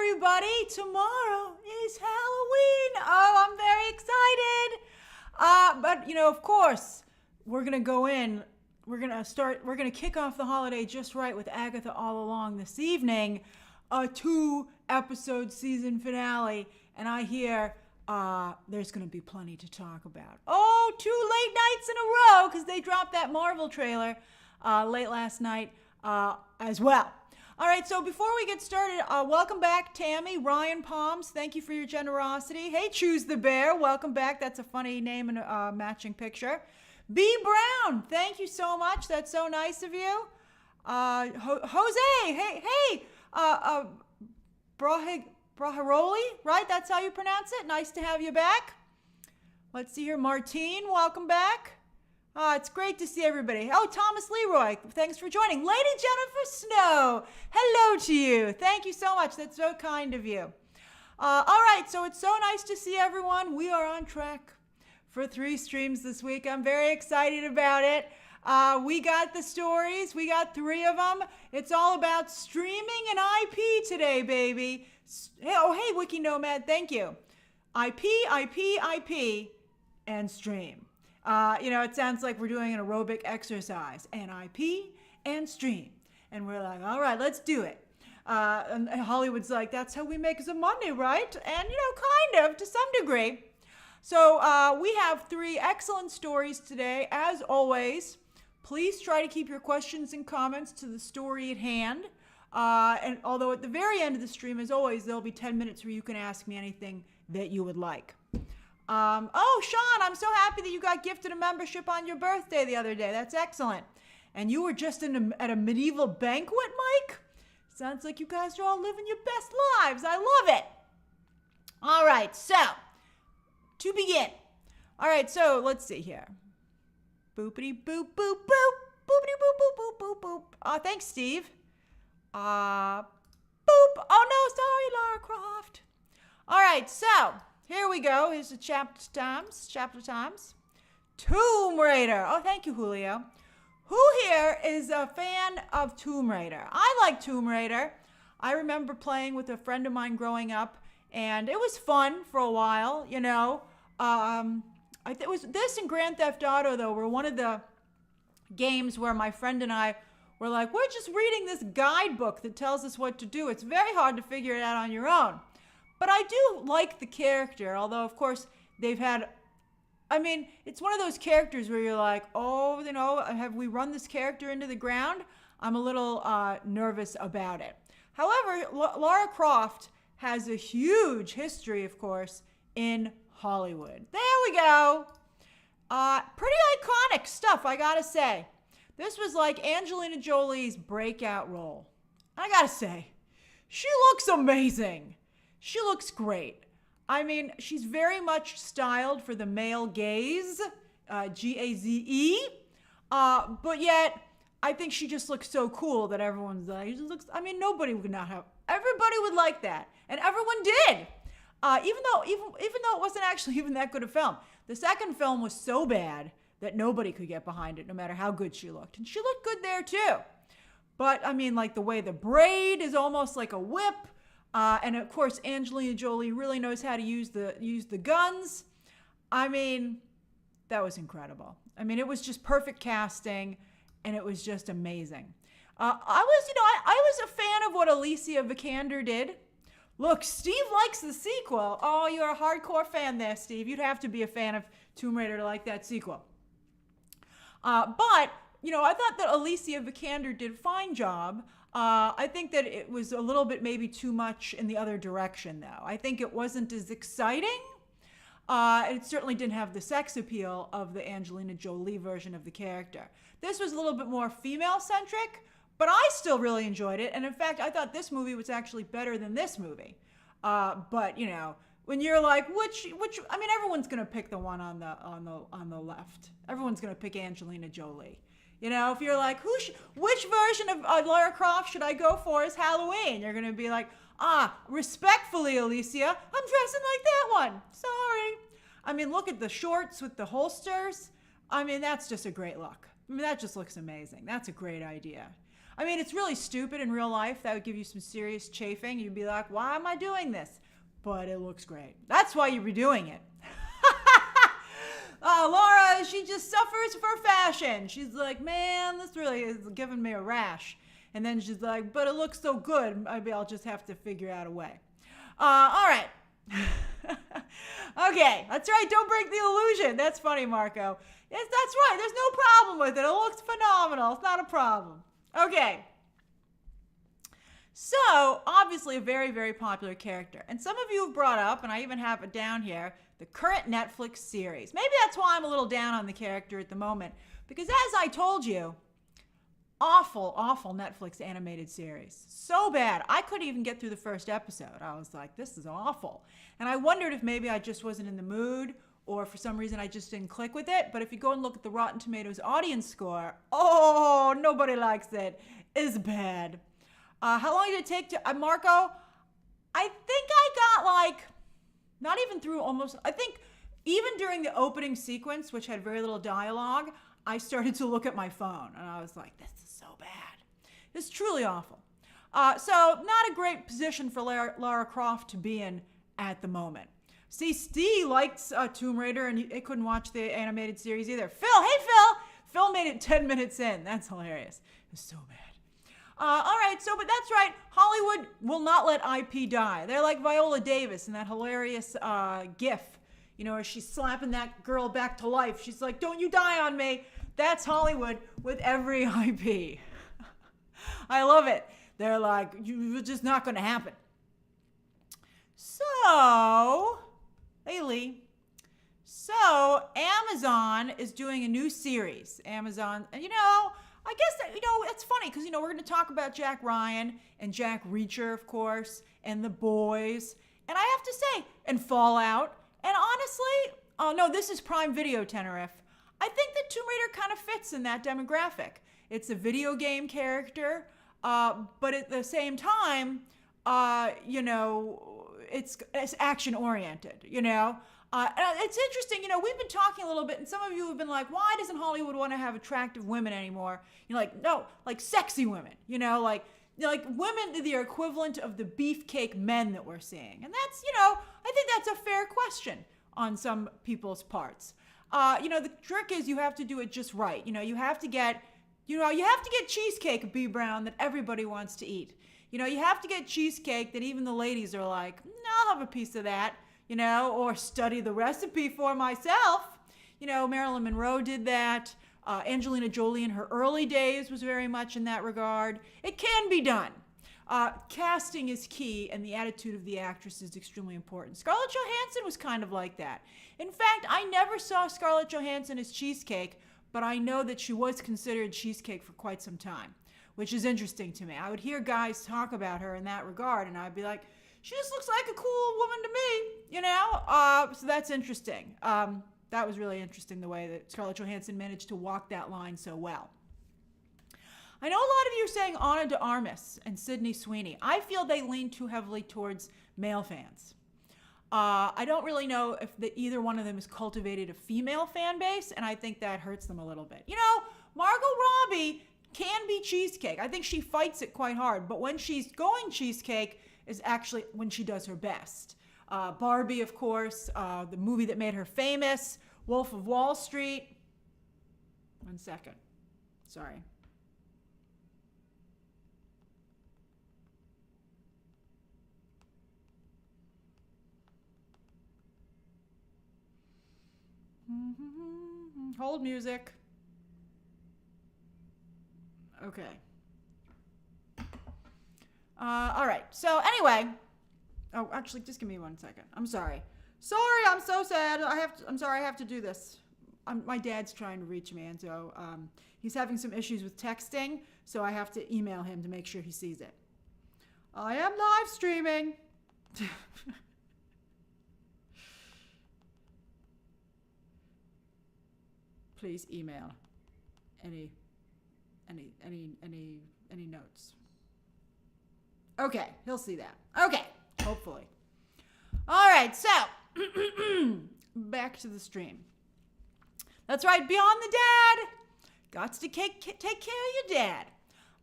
everybody. Tomorrow is Halloween. Oh, I'm very excited. But, of course, we're going to go in. We're going to kick off the holiday just right with Agatha All Along this evening. A 2-episode season finale. And I hear there's going to be plenty to talk about. Oh, 2 late nights in a row because they dropped that Marvel trailer late last night as well. All right, so before we get started, welcome back, Tammy, Ryan Palms. Thank you for your generosity. Hey, Choose the Bear, welcome back. That's a funny name and a matching picture. B. Brown, thank you so much. That's so nice of you. Jose, hey, Braharoli, right? That's how you pronounce it. Nice to have you back. Let's see here. Martine, welcome back. It's great to see everybody. Oh, Thomas Leroy, thanks for joining. Lady Jennifer Snow, hello to you. Thank you so much. That's so kind of you. All right, so it's so nice to see everyone. We are on track for 3 streams this week. I'm very excited about it. We got the stories. We got 3 of them. It's all about streaming and IP today, baby. Oh, hey, Wiki Nomad, thank you. IP, and stream. It sounds like we're doing an aerobic exercise. And IP and stream. And we're like, all right, let's do it. And Hollywood's like, that's how we make the money, right? And, kind of, to some degree. So we have 3 excellent stories today. As always, please try to keep your questions and comments to the story at hand. And although at the very end of the stream, as always, there'll be 10 minutes where you can ask me anything that you would like. Sean, I'm so happy that you got gifted a membership on your birthday the other day. That's excellent. And you were just at a medieval banquet, Mike? Sounds like you guys are all living your best lives. I love it. All right, so to begin. All right, so let's see here. Boopity boop boop boop. Boopity boop boop boop boop boop. Thanks, Steve. Boop. Oh no, sorry, Lara Croft. All right, so here we go. Here's the chapter times. Tomb Raider. Oh, thank you, Julio. Who here is a fan of Tomb Raider? I like Tomb Raider. I remember playing with a friend of mine growing up, and it was fun for a while, It was this and Grand Theft Auto, though, were one of the games where my friend and I were like, we're just reading this guidebook that tells us what to do. It's very hard to figure it out on your own. But I do like the character, although, of course, it's one of those characters where you're like, have we run this character into the ground? I'm a little nervous about it. However, Lara Croft has a huge history, of course, in Hollywood. There we go. Pretty iconic stuff, I gotta say. This was like Angelina Jolie's breakout role. I gotta say, she looks amazing. She looks great. She's very much styled for the male gaze, Gaze. But yet, I think she just looks so cool that everyone's like, nobody would not have, everybody would like that. And everyone did. Even though it wasn't actually even that good a film. The second film was so bad that nobody could get behind it, no matter how good she looked. And she looked good there too. But like the way the braid is almost like a whip. And of course, Angelina Jolie really knows how to use the guns. That was incredible. It was just perfect casting, and it was just amazing. I was a fan of what Alicia Vikander did. Look, Steve likes the sequel. Oh, you're a hardcore fan there, Steve. You'd have to be a fan of Tomb Raider to like that sequel. But I thought that Alicia Vikander did a fine job. I think that it was a little bit maybe too much in the other direction, though. I think it wasn't as exciting. It certainly didn't have the sex appeal of the Angelina Jolie version of the character. This was a little bit more female-centric, but I still really enjoyed it. And in fact, I thought this movie was actually better than this movie. But when you're like, everyone's gonna pick the one on the left. Everyone's gonna pick Angelina Jolie. If you're like, which version of Lara Croft should I go for as Halloween? You're gonna be like, respectfully, Alicia, I'm dressing like that one. Sorry. Look at the shorts with the holsters. That's just a great look. That just looks amazing. That's a great idea. I mean, it's really stupid in real life. That would give you some serious chafing. You'd be like, why am I doing this? But it looks great. That's why you'd be doing it. Laura, she just suffers for fashion. She's like, man, this really is giving me a rash. And then she's like, but it looks so good. Maybe I'll just have to figure out a way. All right. Okay, that's right. Don't break the illusion. That's funny, Marco. Yes, that's right. There's no problem with it. It looks phenomenal. It's not a problem. Okay. So, obviously a very, very popular character. And some of you have brought up, and I even have it down here, the current Netflix series. Maybe that's why I'm a little down on the character at the moment. Because as I told you, awful, awful Netflix animated series. So bad. I couldn't even get through the first episode. I was like, this is awful. And I wondered if maybe I just wasn't in the mood, or for some reason I just didn't click with it. But if you go and look at the Rotten Tomatoes audience score, oh, nobody likes it. It's bad. How long did it take to, Marco? I think I got like, not even through almost, I think even during the opening sequence, which had very little dialogue, I started to look at my phone and I was like, this is so bad. It's truly awful. So not a great position for Lara Croft to be in at the moment. See, Steve liked Tomb Raider and he couldn't watch the animated series either. Phil, hey Phil! Phil made it 10 minutes in. That's hilarious. It's so bad. All right, but that's right. Hollywood will not let IP die. They're like Viola Davis in that hilarious gif, where she's slapping that girl back to life. She's like, don't you die on me. That's Hollywood with every IP. I love it. They're like, it's just not going to happen. So, hey Lee. So, Amazon is doing a new series. Amazon, and I guess, it's funny because, we're going to talk about Jack Ryan and Jack Reacher, of course, and The Boys. And I have to say, and Fallout. And honestly, oh no, this is Prime Video, Tenerife. I think that Tomb Raider kind of fits in that demographic. It's a video game character, but at the same time, it's action-oriented, it's interesting, we've been talking a little bit, and some of you have been like, why doesn't Hollywood want to have attractive women anymore? No, like sexy women, like women, the equivalent of the beefcake men that we're seeing. And that's, I think that's a fair question on some people's parts. The trick is you have to do it just right. You have to get cheesecake, B. Brown, that everybody wants to eat. You have to get cheesecake that even the ladies are like, no, I'll have a piece of that. Or study the recipe for myself. Marilyn Monroe did that. Angelina Jolie in her early days was very much in that regard. It can be done. Casting is key, and the attitude of the actress is extremely important. Scarlett Johansson was kind of like that. In fact, I never saw Scarlett Johansson as cheesecake, but I know that she was considered cheesecake for quite some time, which is interesting to me. I would hear guys talk about her in that regard, and I'd be like, she just looks like a cool woman to me, so that's interesting. That was really interesting, the way that Scarlett Johansson managed to walk that line so well. I know a lot of you are saying Ana de Armas and Sydney Sweeney. I feel they lean too heavily towards male fans. I don't really know if either one of them has cultivated a female fan base, and I think that hurts them a little bit. Margot Robbie can be cheesecake. I think she fights it quite hard, but when she's going cheesecake is actually when she does her best. Barbie, of course, the movie that made her famous, Wolf of Wall Street. 1 second. Sorry. Hold music. Okay. All right. So anyway, actually, just give me 1 second. I'm sorry. Sorry, I'm so sad. I'm sorry, I have to do this. My dad's trying to reach me, and so he's having some issues with texting, so I have to email him to make sure he sees it. I am live streaming. Please email any notes. Okay, he'll see that. Okay, hopefully. All right, so back to the stream. That's right, Beyond the Dad. Got to take care of your dad.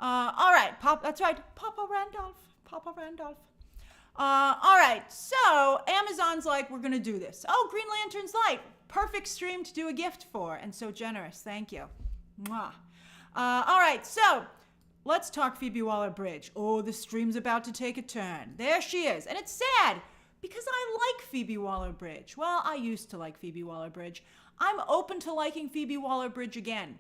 All right, that's right, Papa Randolph. Papa Randolph. All right, so Amazon's like, we're going to do this. Oh, Green Lantern's Light. Perfect stream to do a gift for, and so generous. Thank you. Mwah. All right, so let's talk Phoebe Waller-Bridge. Oh, the stream's about to take a turn. There she is, and it's sad because I like Phoebe Waller-Bridge. Well, I used to like Phoebe Waller-Bridge. I'm open to liking Phoebe Waller-Bridge again.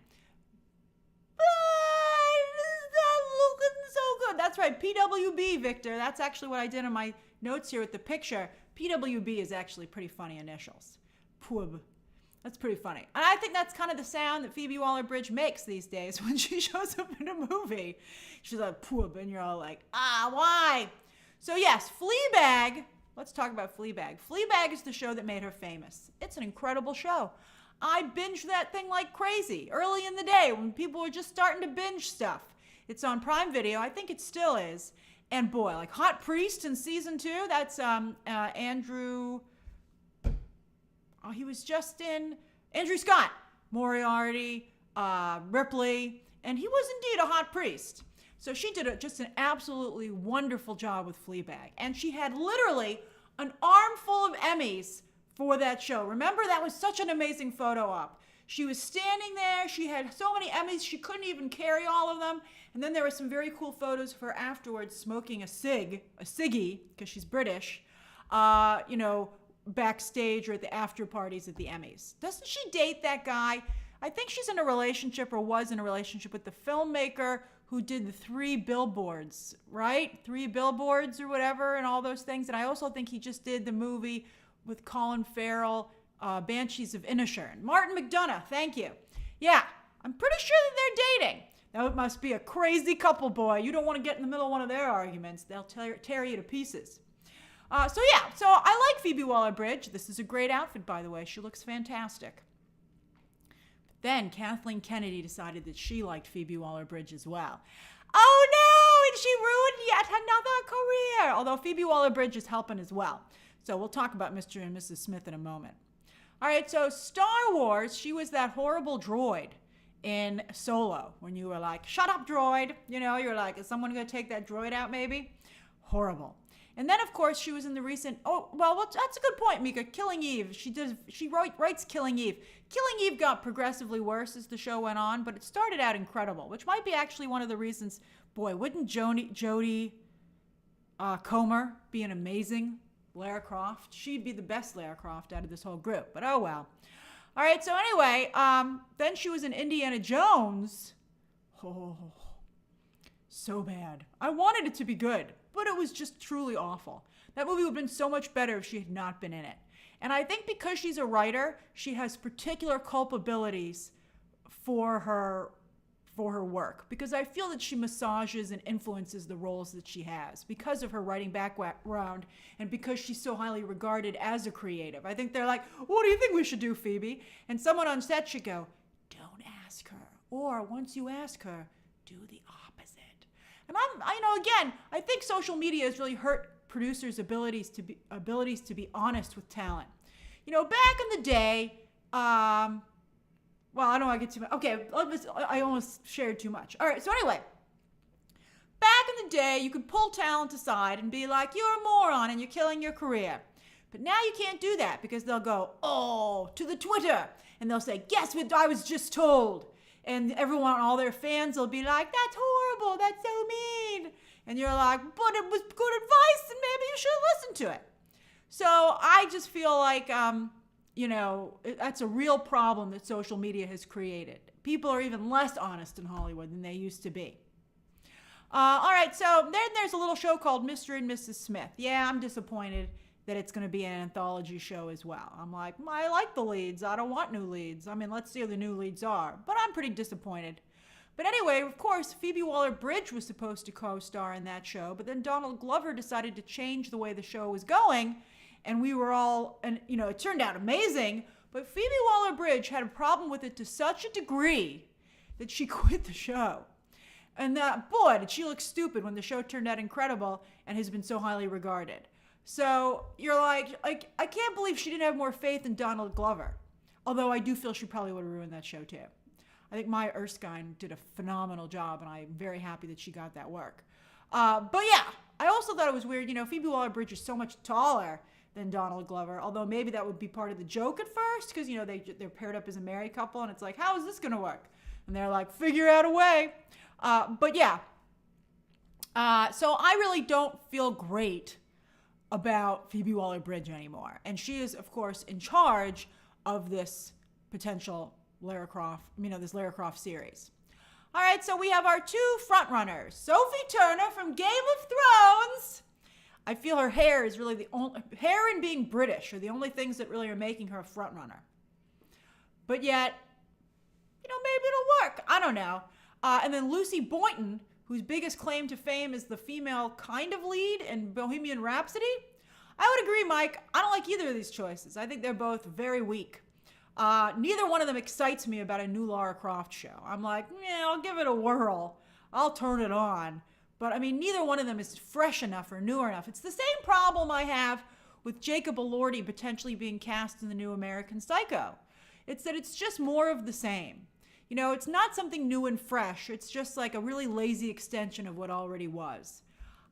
But is that looking so good? That's right, PWB, Victor. That's actually what I did in my notes here with the picture. PWB is actually pretty funny initials. Pub. That's pretty funny. And I think that's kind of the sound that Phoebe Waller-Bridge makes these days when she shows up in a movie. She's like, pub, and you're all like, why? So yes, Fleabag. Let's talk about Fleabag. Fleabag is the show that made her famous. It's an incredible show. I binged that thing like crazy early in the day when people were just starting to binge stuff. It's on Prime Video. I think it still is. And boy, like Hot Priest in season 2, that's Andrew... Oh, he was just in Andrew Scott, Moriarty, Ripley, and he was indeed a hot priest. So she did just an absolutely wonderful job with Fleabag. And she had literally an armful of Emmys for that show. Remember, that was such an amazing photo op. She was standing there. She had so many Emmys, she couldn't even carry all of them. And then there were some very cool photos of her afterwards smoking a ciggy, because she's British, backstage or at the after parties at the Emmys. Doesn't she date that guy? I think she's in a relationship or was in a relationship with the filmmaker who did the 3 Billboards, right? 3 Billboards or whatever and all those things. And I also think he just did the movie with Colin Farrell, Banshees of Inisherin. Martin McDonagh, thank you. Yeah, I'm pretty sure that they're dating. That must be a crazy couple, boy. You don't want to get in the middle of one of their arguments. They'll tear you to pieces. So I like Phoebe Waller-Bridge. This is a great outfit, by the way. She looks fantastic. But then Kathleen Kennedy decided that she liked Phoebe Waller-Bridge as well. Oh no, and she ruined yet another career. Although Phoebe Waller-Bridge is helping as well. So we'll talk about Mr. and Mrs. Smith in a moment. All right, so Star Wars, she was that horrible droid in Solo when you were like, shut up, droid. You know, you're like, is someone going to take that droid out maybe? Horrible. And then, of course, she was in the recent... Oh, well, that's a good point, Mika. Killing Eve. She writes Killing Eve. Killing Eve got progressively worse as the show went on, but it started out incredible, which might be actually one of the reasons... Boy, wouldn't Jodie Comer be an amazing Lara Croft? She'd be the best Lara Croft out of this whole group, but oh well. All right, so anyway, then she was in Indiana Jones. Oh, so bad. I wanted it to be good, but it was just truly awful. That movie would have been so much better if she had not been in it. And I think because she's a writer, she has particular culpabilities for her work. Because I feel that she massages and influences the roles that she has because of her writing background and because she's so highly regarded as a creative. I think they're like, what do you think we should do, Phoebe? And someone on set should go, don't ask her. Or once you ask her, do the opposite. And again, I think social media has really hurt producers' abilities to be honest with talent. Back in the day, well, I don't want to get too much. Okay, I almost shared too much. All right, so anyway, back in the day, you could pull talent aside and be like, you're a moron and you're killing your career. But now you can't do that because they'll go, to the Twitter. And they'll say, guess what I was just told. And everyone, all their fans will be like, that's horrible, that's so mean. And you're like, but it was good advice and maybe you should listen to it. So I just feel like, that's a real problem that social media has created. People are even less honest in Hollywood than they used to be. All right, so then there's a little show called Mr. and Mrs. Smith. Yeah, I'm disappointed that it's going to be an anthology show as well. I'm like, I like the leads. I don't want new leads. I mean, let's see who the new leads are. But I'm pretty disappointed. But anyway, of course, Phoebe Waller-Bridge was supposed to co-star in that show, but then Donald Glover decided to change the way the show was going, and we were all, and it turned out amazing, but Phoebe Waller-Bridge had a problem with it to such a degree that she quit the show. And boy, did she look stupid when the show turned out incredible and has been so highly regarded. So you're like, I can't believe she didn't have more faith in Donald Glover. Although I do feel she probably would have ruined that show too. I think Maya Erskine did a phenomenal job, and I'm very happy that she got that work. But yeah, I also thought it was weird. Phoebe Waller-Bridge is so much taller than Donald Glover, although maybe that would be part of the joke at first, because, they're paired up as a married couple, and it's like, how is this going to work? And they're like, figure out a way. But yeah. So I really don't feel great about Phoebe Waller-Bridge anymore. And she is, of course, in charge of this potential this Lara Croft series. All right, so we have our two frontrunners. Sophie Turner from Game of Thrones. I feel her hair is really the only... Hair and being British are the only things that really are making her a frontrunner. But yet, maybe it'll work. I don't know. And then Lucy Boynton, whose biggest claim to fame is the female kind of lead in Bohemian Rhapsody. I would agree, Mike. I don't like either of these choices. I think they're both very weak. Neither one of them excites me about a new Lara Croft show. I'm like, I'll give it a whirl. I'll turn it on. But, neither one of them is fresh enough or new enough. It's the same problem I have with Jacob Elordi potentially being cast in the new American Psycho. It's that it's just more of the same. It's not something new and fresh. It's just like a really lazy extension of what already was.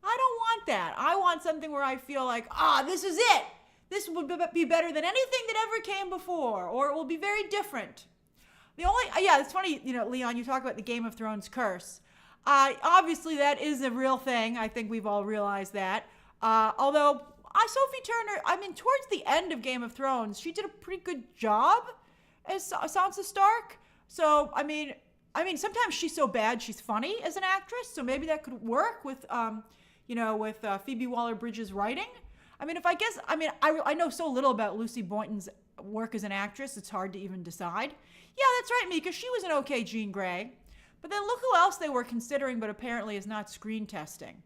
I don't want that. I want something where I feel like, this is it. This would be better than anything that ever came before, or it will be very different. It's funny, Leon, you talk about the Game of Thrones curse. Obviously, that is a real thing. I think we've all realized that. Although, Sophie Turner, towards the end of Game of Thrones, she did a pretty good job as Sansa Stark. So, sometimes she's so bad she's funny as an actress. So maybe that could work with, Phoebe Waller-Bridge's writing. I know so little about Lucy Boynton's work as an actress, it's hard to even decide. Yeah, that's right, Mika. She was an okay Jean Grey. But then look who else they were considering, but apparently is not screen testing.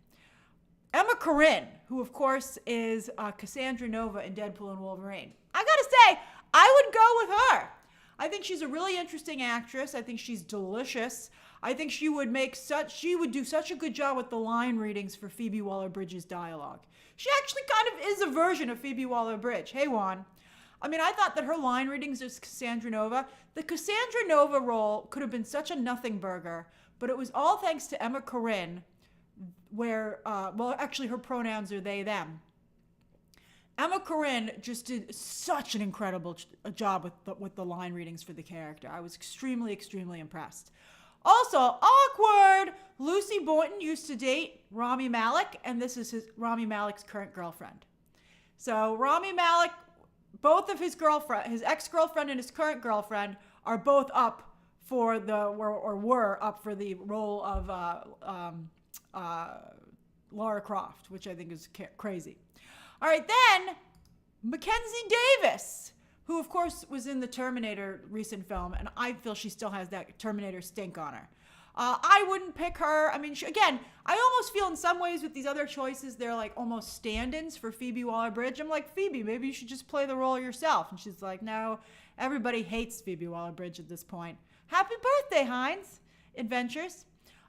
Emma Corrin, who of course is Cassandra Nova in Deadpool and Wolverine. I gotta say, I would go with her. I think she's a really interesting actress. I think she's delicious. I think she would do such a good job with the line readings for Phoebe Waller-Bridge's dialogue. She actually kind of is a version of Phoebe Waller-Bridge. Hey, Juan. I thought that her line readings as Cassandra Nova, the Cassandra Nova role could have been such a nothing burger, but it was all thanks to Emma Corrin, where, actually her pronouns are they, them. Emma Corrin just did such an incredible job with the line readings for the character. I was extremely, extremely impressed. Also, awkward! Lucy Boynton used to date Rami Malek, and this is Rami Malek's current girlfriend. So Rami Malek, both of his ex-girlfriend and his current girlfriend are both up for were up for the role of Lara Croft, which I think is crazy. All right, then Mackenzie Davis, who of course was in the Terminator recent film, and I feel she still has that Terminator stink on her. I wouldn't pick her. I almost feel in some ways with these other choices, they're like almost stand-ins for Phoebe Waller-Bridge. I'm like, Phoebe, maybe you should just play the role yourself. And she's like, no, everybody hates Phoebe Waller-Bridge at this point. Happy birthday, Heinz Adventures.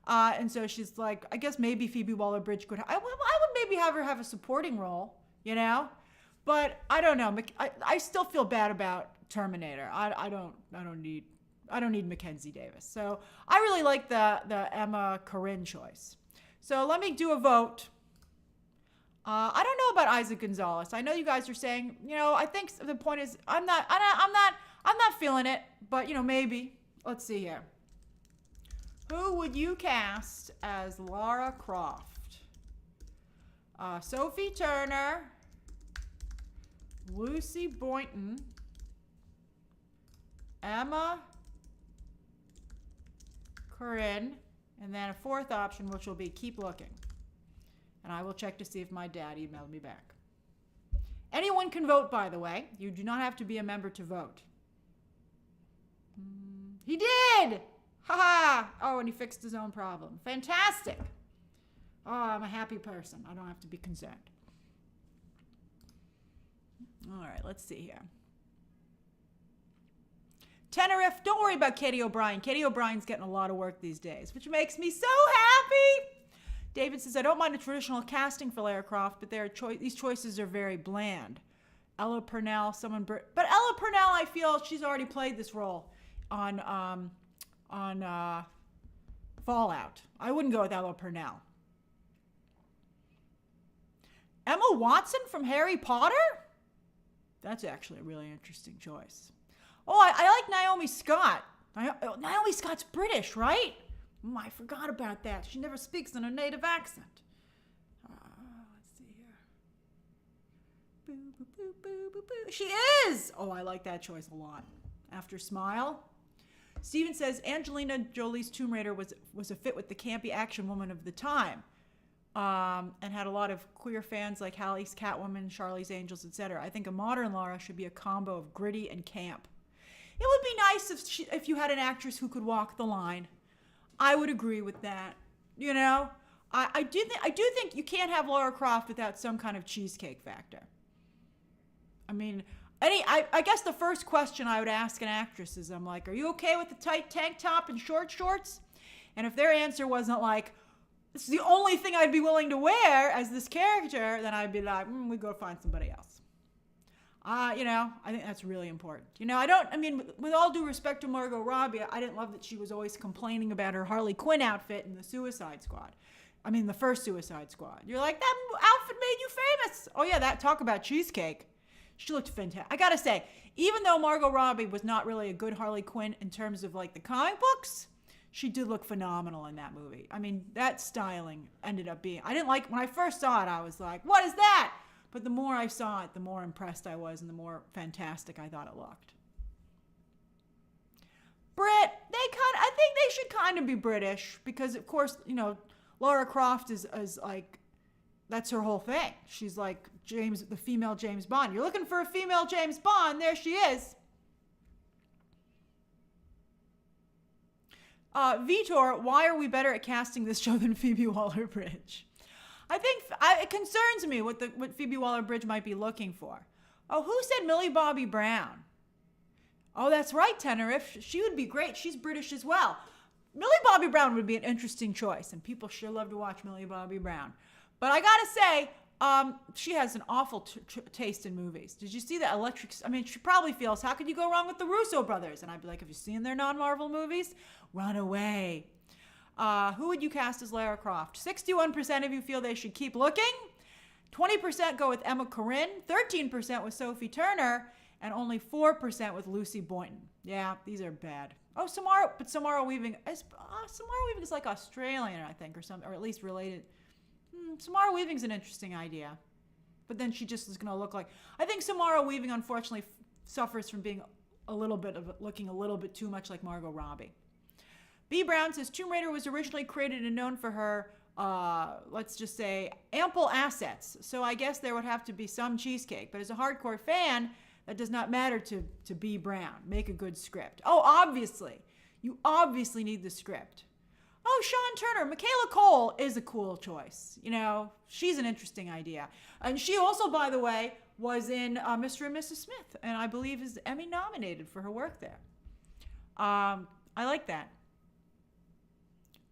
And so she's like, I guess maybe Phoebe Waller-Bridge could. I would maybe have her have a supporting role, But I don't know. I still feel bad about Terminator. I don't need Mackenzie Davis. So I really like the Emma Corrin choice. So let me do a vote. I don't know about Isaac Gonzalez. I know you guys are saying, I think the point is I'm not feeling it, but maybe. Let's see here. Who would you cast as Lara Croft? Sophie Turner, Lucy Boynton, Emma Corrin, and then a fourth option, which will be keep looking. And I will check to see if my dad emailed me back. Anyone can vote, by the way. You do not have to be a member to vote. He did! Ha-ha! Oh, and he fixed his own problem. Fantastic! Oh, I'm a happy person. I don't have to be concerned. All right, let's see here. Tenerife, don't worry about Katie O'Brien. Katie O'Brien's getting a lot of work these days, which makes me so happy. David says, I don't mind a traditional casting for Lara Croft, but these choices are very bland. Ella Purnell, but Ella Purnell, I feel she's already played this role on on Fallout. I wouldn't go with Ella Purnell. Emma Watson from Harry Potter? That's actually a really interesting choice. Oh, I like Naomi Scott. Naomi Scott's British, right? I forgot about that. She never speaks in her native accent. Let's see here. Boo, boo, boo, boo, boo, boo. She is! Oh, I like that choice a lot. After Smile. Steven says Angelina Jolie's Tomb Raider was a fit with the campy action woman of the time. And had a lot of queer fans like Hallie's Catwoman, Charlie's Angels, etc. I think a modern Laura should be a combo of gritty and camp. It would be nice if you had an actress who could walk the line. I would agree with that. You know, I do think you can't have Lara Croft without some kind of cheesecake factor. I mean, I guess the first question I would ask an actress is, I'm like, are you okay with the tight tank top and short shorts? And if their answer wasn't like, this is the only thing I'd be willing to wear as this character, then I'd be like, we go find somebody else. You know, I think that's really important. You know, with all due respect to Margot Robbie, I didn't love that she was always complaining about her Harley Quinn outfit in the Suicide Squad. I mean, the first Suicide Squad. You're like, that outfit made you famous. Oh yeah, talk about cheesecake. She looked fantastic. I gotta say, even though Margot Robbie was not really a good Harley Quinn in terms of like the comic books, she did look phenomenal in that movie. I mean, that styling ended up being, I didn't like, when I first saw it, I was like, what is that? But the more I saw it, the more impressed I was and the more fantastic I thought it looked. Brit, I think they should kind of be British because, of course, you know, Lara Croft is like, that's her whole thing. She's like the female James Bond. You're looking for a female James Bond, there she is. Vitor, why are we better at casting this show than Phoebe Waller-Bridge? I think it concerns me what Phoebe Waller-Bridge might be looking for. Oh, who said Millie Bobby Brown? Oh, that's right, Tenerife. She would be great. She's British as well. Millie Bobby Brown would be an interesting choice, and people sure love to watch Millie Bobby Brown. But I gotta say, she has an awful taste in movies. Did you see the Electric? I mean, she probably feels, how could you go wrong with the Russo brothers? And I'd be like, have you seen their non-Marvel movies? Run away. Who would you cast as Lara Croft? 61% of you feel they should keep looking. 20% go with Emma Corrin. 13% with Sophie Turner. And only 4% with Lucy Boynton. Yeah, these are bad. Oh, Samara Weaving is like Australian, I think, or at least related. Samara Weaving's an interesting idea. But then she just is going to look like, I think Samara Weaving unfortunately suffers from being looking a little bit too much like Margot Robbie. B. Brown says Tomb Raider was originally created and known for her, let's just say, ample assets. So I guess there would have to be some cheesecake. But as a hardcore fan, that does not matter to B. Brown. Make a good script. Oh, obviously. You obviously need the script. Oh, Sean Turner. Michaela Cole is a cool choice. You know, she's an interesting idea. And she also, by the way, was in Mr. and Mrs. Smith. And I believe is Emmy nominated for her work there. I like that.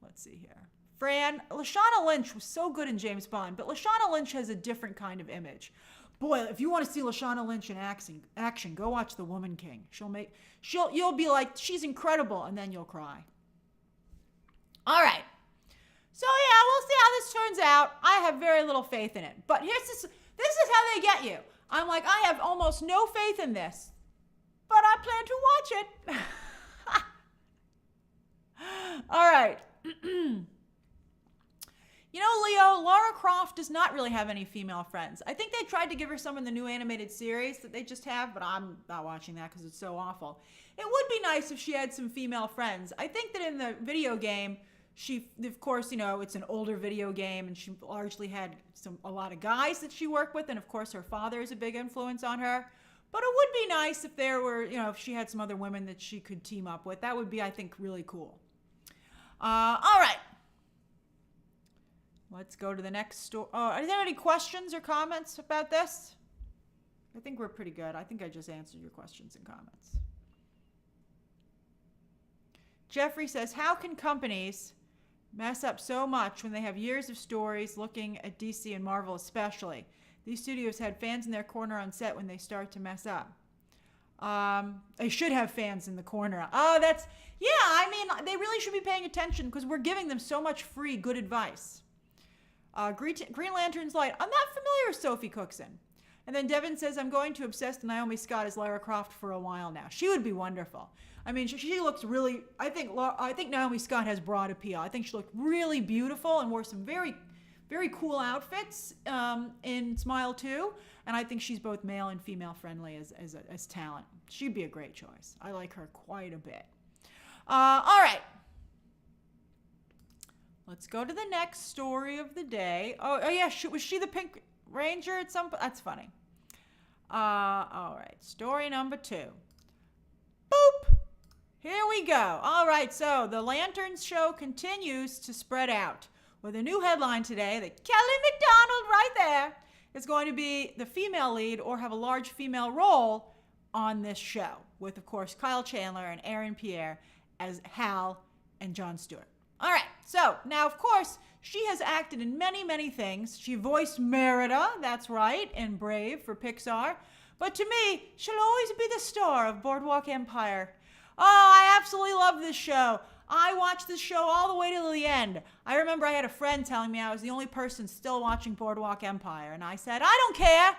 Let's see here. Fran, Lashana Lynch was so good in James Bond, but Lashana Lynch has a different kind of image. Boy, if you want to see Lashana Lynch in action, go watch The Woman King. You'll be like, she's incredible, and then you'll cry. All right. So yeah, we'll see how this turns out. I have very little faith in it, but this is how they get you. I'm like, I have almost no faith in this, but I plan to watch it. All right. You know, Leo, Lara Croft does not really have any female friends. I think they tried to give her some in the new animated series that they just have, but I'm not watching that because it's so awful. It would be nice if she had some female friends. I think that in the video game, of course, you know, it's an older video game, and she largely had a lot of guys that she worked with, and of course her father is a big influence on her. But it would be nice if there were, you know, if she had some other women that she could team up with. That would be, I think, really cool. All right. Let's go to the next story. Are there any questions or comments about this? I think we're pretty good. I think I just answered your questions and comments. Jeffrey says, how can companies mess up so much when they have years of stories looking at DC and Marvel especially? These studios had fans in their corner on set when they start to mess up. They should have fans in the corner. Oh, yeah, I mean, they really should be paying attention because we're giving them so much free good advice. Green Lantern's Light. I'm not familiar with Sophie Cookson. And then Devin says, I'm going to obsess Naomi Scott as Lara Croft for a while now. She would be wonderful. I mean, she looks really, I think Naomi Scott has broad appeal. I think she looked really beautiful and wore some very, very cool outfits in Smile 2. And I think she's both male and female friendly as talent. She'd be a great choice. I like her quite a bit. All right. Let's go to the next story of the day. Oh yeah, was she the Pink Ranger at some point? That's funny. All right, story number 2. Boop! Here we go. All right, so the Lanterns show continues to spread out with a new headline today that Kelly Macdonald, right there, is going to be the female lead or have a large female role on this show with, of course, Kyle Chandler and Aaron Pierre as Hal and Jon Stewart. All right, so now, of course, she has acted in many, many things. She voiced Merida, that's right, in Brave for Pixar. But to me, she'll always be the star of Boardwalk Empire. Oh, I absolutely love this show. I watched this show all the way to the end. I remember I had a friend telling me I was the only person still watching Boardwalk Empire. And I said, I don't care.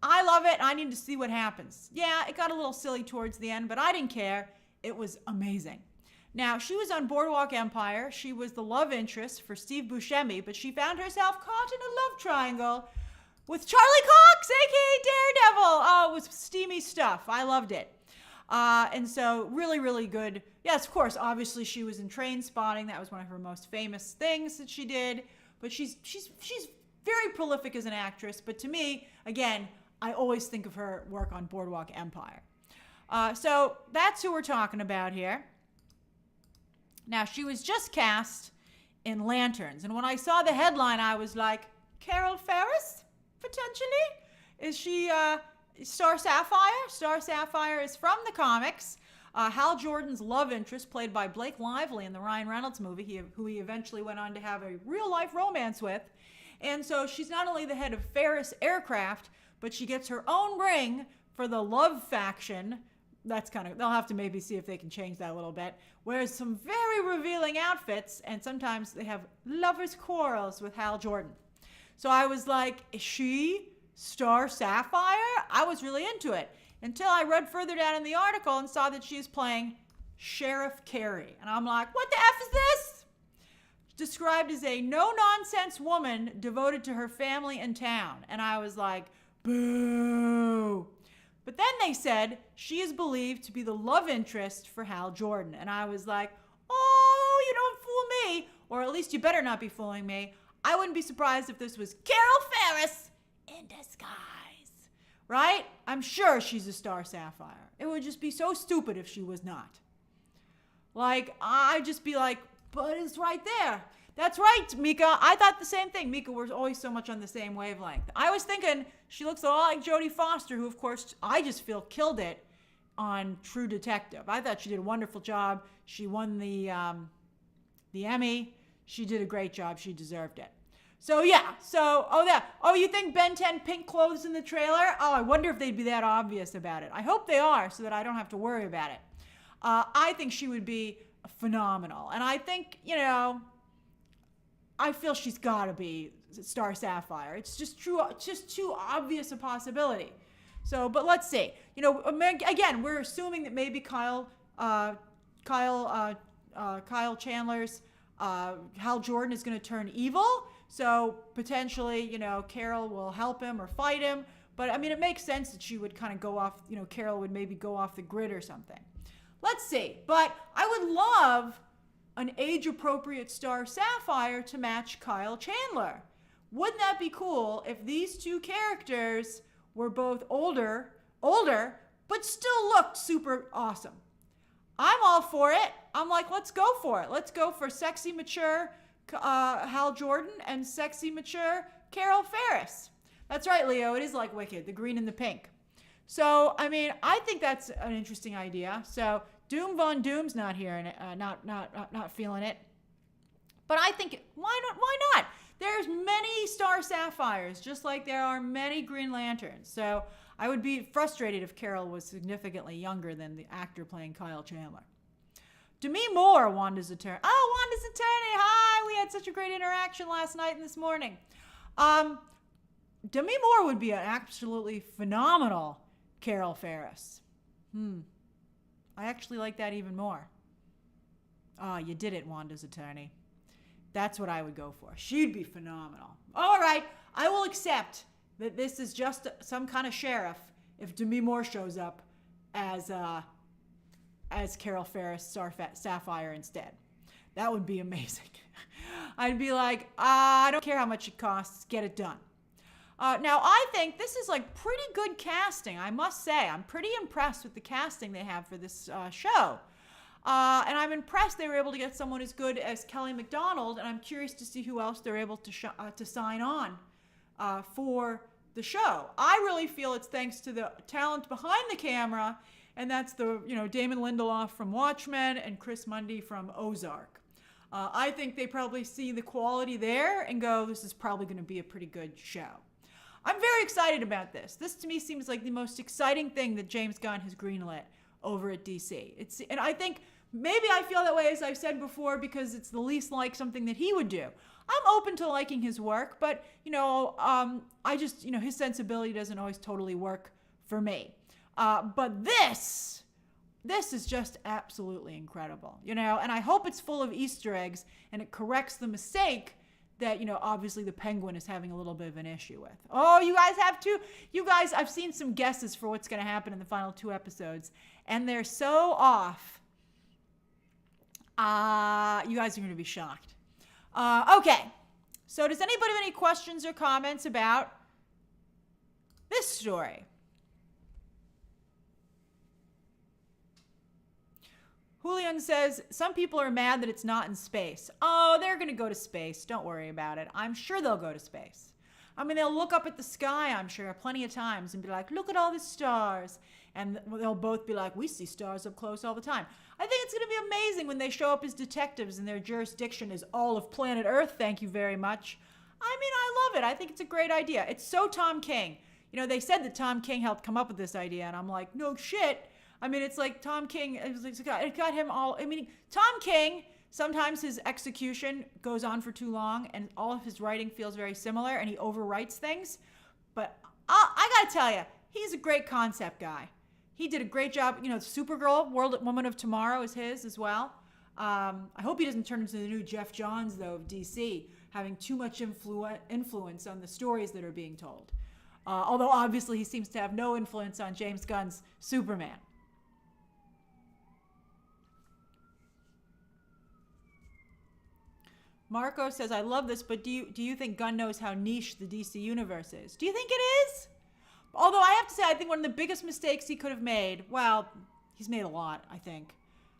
I love it. I need to see what happens. Yeah, it got a little silly towards the end, but I didn't care. It was amazing. Now, she was on Boardwalk Empire. She was the love interest for Steve Buscemi, but she found herself caught in a love triangle with Charlie Cox, a.k.a. Daredevil. Oh, it was steamy stuff. I loved it. And so really, really good. Yes, of course, obviously she was in Trainspotting. That was one of her most famous things that she did. But she's very prolific as an actress. But to me, again, I always think of her work on Boardwalk Empire. So that's who we're talking about here. Now, she was just cast in Lanterns. And when I saw the headline, I was like, Carol Ferris, potentially? Is she Star Sapphire? Star Sapphire is from the comics. Hal Jordan's love interest, played by Blake Lively in the Ryan Reynolds movie, who he eventually went on to have a real-life romance with. And so she's not only the head of Ferris Aircraft, but she gets her own ring for the Love Faction. That's they'll have to maybe see if they can change that a little bit. Wears some very revealing outfits, and sometimes they have lovers' quarrels with Hal Jordan. So I was like, is she Star Sapphire? I was really into it until I read further down in the article and saw that she's playing Sheriff Carey. And I'm like, what the F is this? Described as a no-nonsense woman devoted to her family and town. And I was like, boo. But then they said she is believed to be the love interest for Hal Jordan. And I was like, oh, you don't fool me. Or at least you better not be fooling me. I wouldn't be surprised if this was Carol Ferris in disguise. Right? I'm sure she's a Star Sapphire. It would just be so stupid if she was not. Like, I'd just be like, but it's right there. That's right, Mika. I thought the same thing. Mika, we're always so much on the same wavelength. I was thinking she looks a lot like Jodie Foster, who, of course, I just feel killed it on True Detective. I thought she did a wonderful job. She won the Emmy. She did a great job. She deserved it. So, yeah. So, you think Ben 10 pink clothes in the trailer? Oh, I wonder if they'd be that obvious about it. I hope they are so that I don't have to worry about it. I think she would be phenomenal. And I think, I feel she's got to be Star Sapphire. It's just too obvious a possibility. So, but let's see. Again, we're assuming that maybe Kyle Chandler's Hal Jordan is going to turn evil. So potentially, Carol will help him or fight him. But I mean, it makes sense that she would kind of go off. Carol would maybe go off the grid or something. Let's see. But I would love an age-appropriate Star Sapphire to match Kyle Chandler. Wouldn't that be cool if these two characters were both older, but still looked super awesome? I'm all for it. I'm like, let's go for it. Let's go for sexy, mature Hal Jordan and sexy, mature Carol Ferris. That's right, Leo. It is like Wicked, the green and the pink. So, I mean, I think that's an interesting idea. So, Doom Von Doom's not here and not feeling it. But I think, why not? There's many Star Sapphires, just like there are many Green Lanterns. So I would be frustrated if Carol was significantly younger than the actor playing Kyle Chandler. Demi Moore, Wanda's attorney. Oh, Wanda's attorney. Hi. We had such a great interaction last night and this morning. Demi Moore would be an absolutely phenomenal Carol Ferris. I actually like that even more. You did it, Wanda's attorney. That's what I would go for. She'd be phenomenal. All right, I will accept that this is just some kind of sheriff if Demi Moore shows up as Carol Ferris Sapphire instead. That would be amazing. I'd be like, I don't care how much it costs, get it done. Now, I think this is like pretty good casting, I must say. I'm pretty impressed with the casting they have for this show. And I'm impressed they were able to get someone as good as Kelly Macdonald, and I'm curious to see who else they're able to sign on for the show. I really feel it's thanks to the talent behind the camera, and that's Damon Lindelof from Watchmen and Chris Mundy from Ozark. I think they probably see the quality there and go, this is probably going to be a pretty good show. I'm very excited about this. This to me seems like the most exciting thing that James Gunn has greenlit over at DC. And I think maybe I feel that way, as I've said before, because it's the least like something that he would do. I'm open to liking his work, but I just his sensibility doesn't always totally work for me. But this is just absolutely incredible, and I hope it's full of Easter eggs and it corrects the mistake that, obviously the Penguin is having a little bit of an issue with. Oh, you guys have too? You guys, I've seen some guesses for what's going to happen in the final 2 episodes, and they're so off. You guys are going to be shocked. Okay. So does anybody have any questions or comments about this story? Julian says, some people are mad that it's not in space. Oh, they're going to go to space. Don't worry about it. I'm sure they'll go to space. I mean, they'll look up at the sky, I'm sure, plenty of times and be like, look at all the stars. And they'll both be like, we see stars up close all the time. I think it's going to be amazing when they show up as detectives and their jurisdiction is all of planet Earth. Thank you very much. I mean, I love it. I think it's a great idea. It's so Tom King. They said that Tom King helped come up with this idea, and I'm like, no shit. I mean, it's like Tom King, it got him all, Tom King, sometimes his execution goes on for too long and all of his writing feels very similar and he overwrites things. But I gotta tell you, he's a great concept guy. He did a great job. Supergirl, Woman of Tomorrow is his as well. I hope he doesn't turn into the new Jeff Johns, though, of DC, having too much influence on the stories that are being told. Although, obviously, he seems to have no influence on James Gunn's Superman. Marco says, I love this, but do you think Gunn knows how niche the DC universe is? Do you think it is? Although I have to say, I think one of the biggest mistakes he could have made, well, he's made a lot, I think.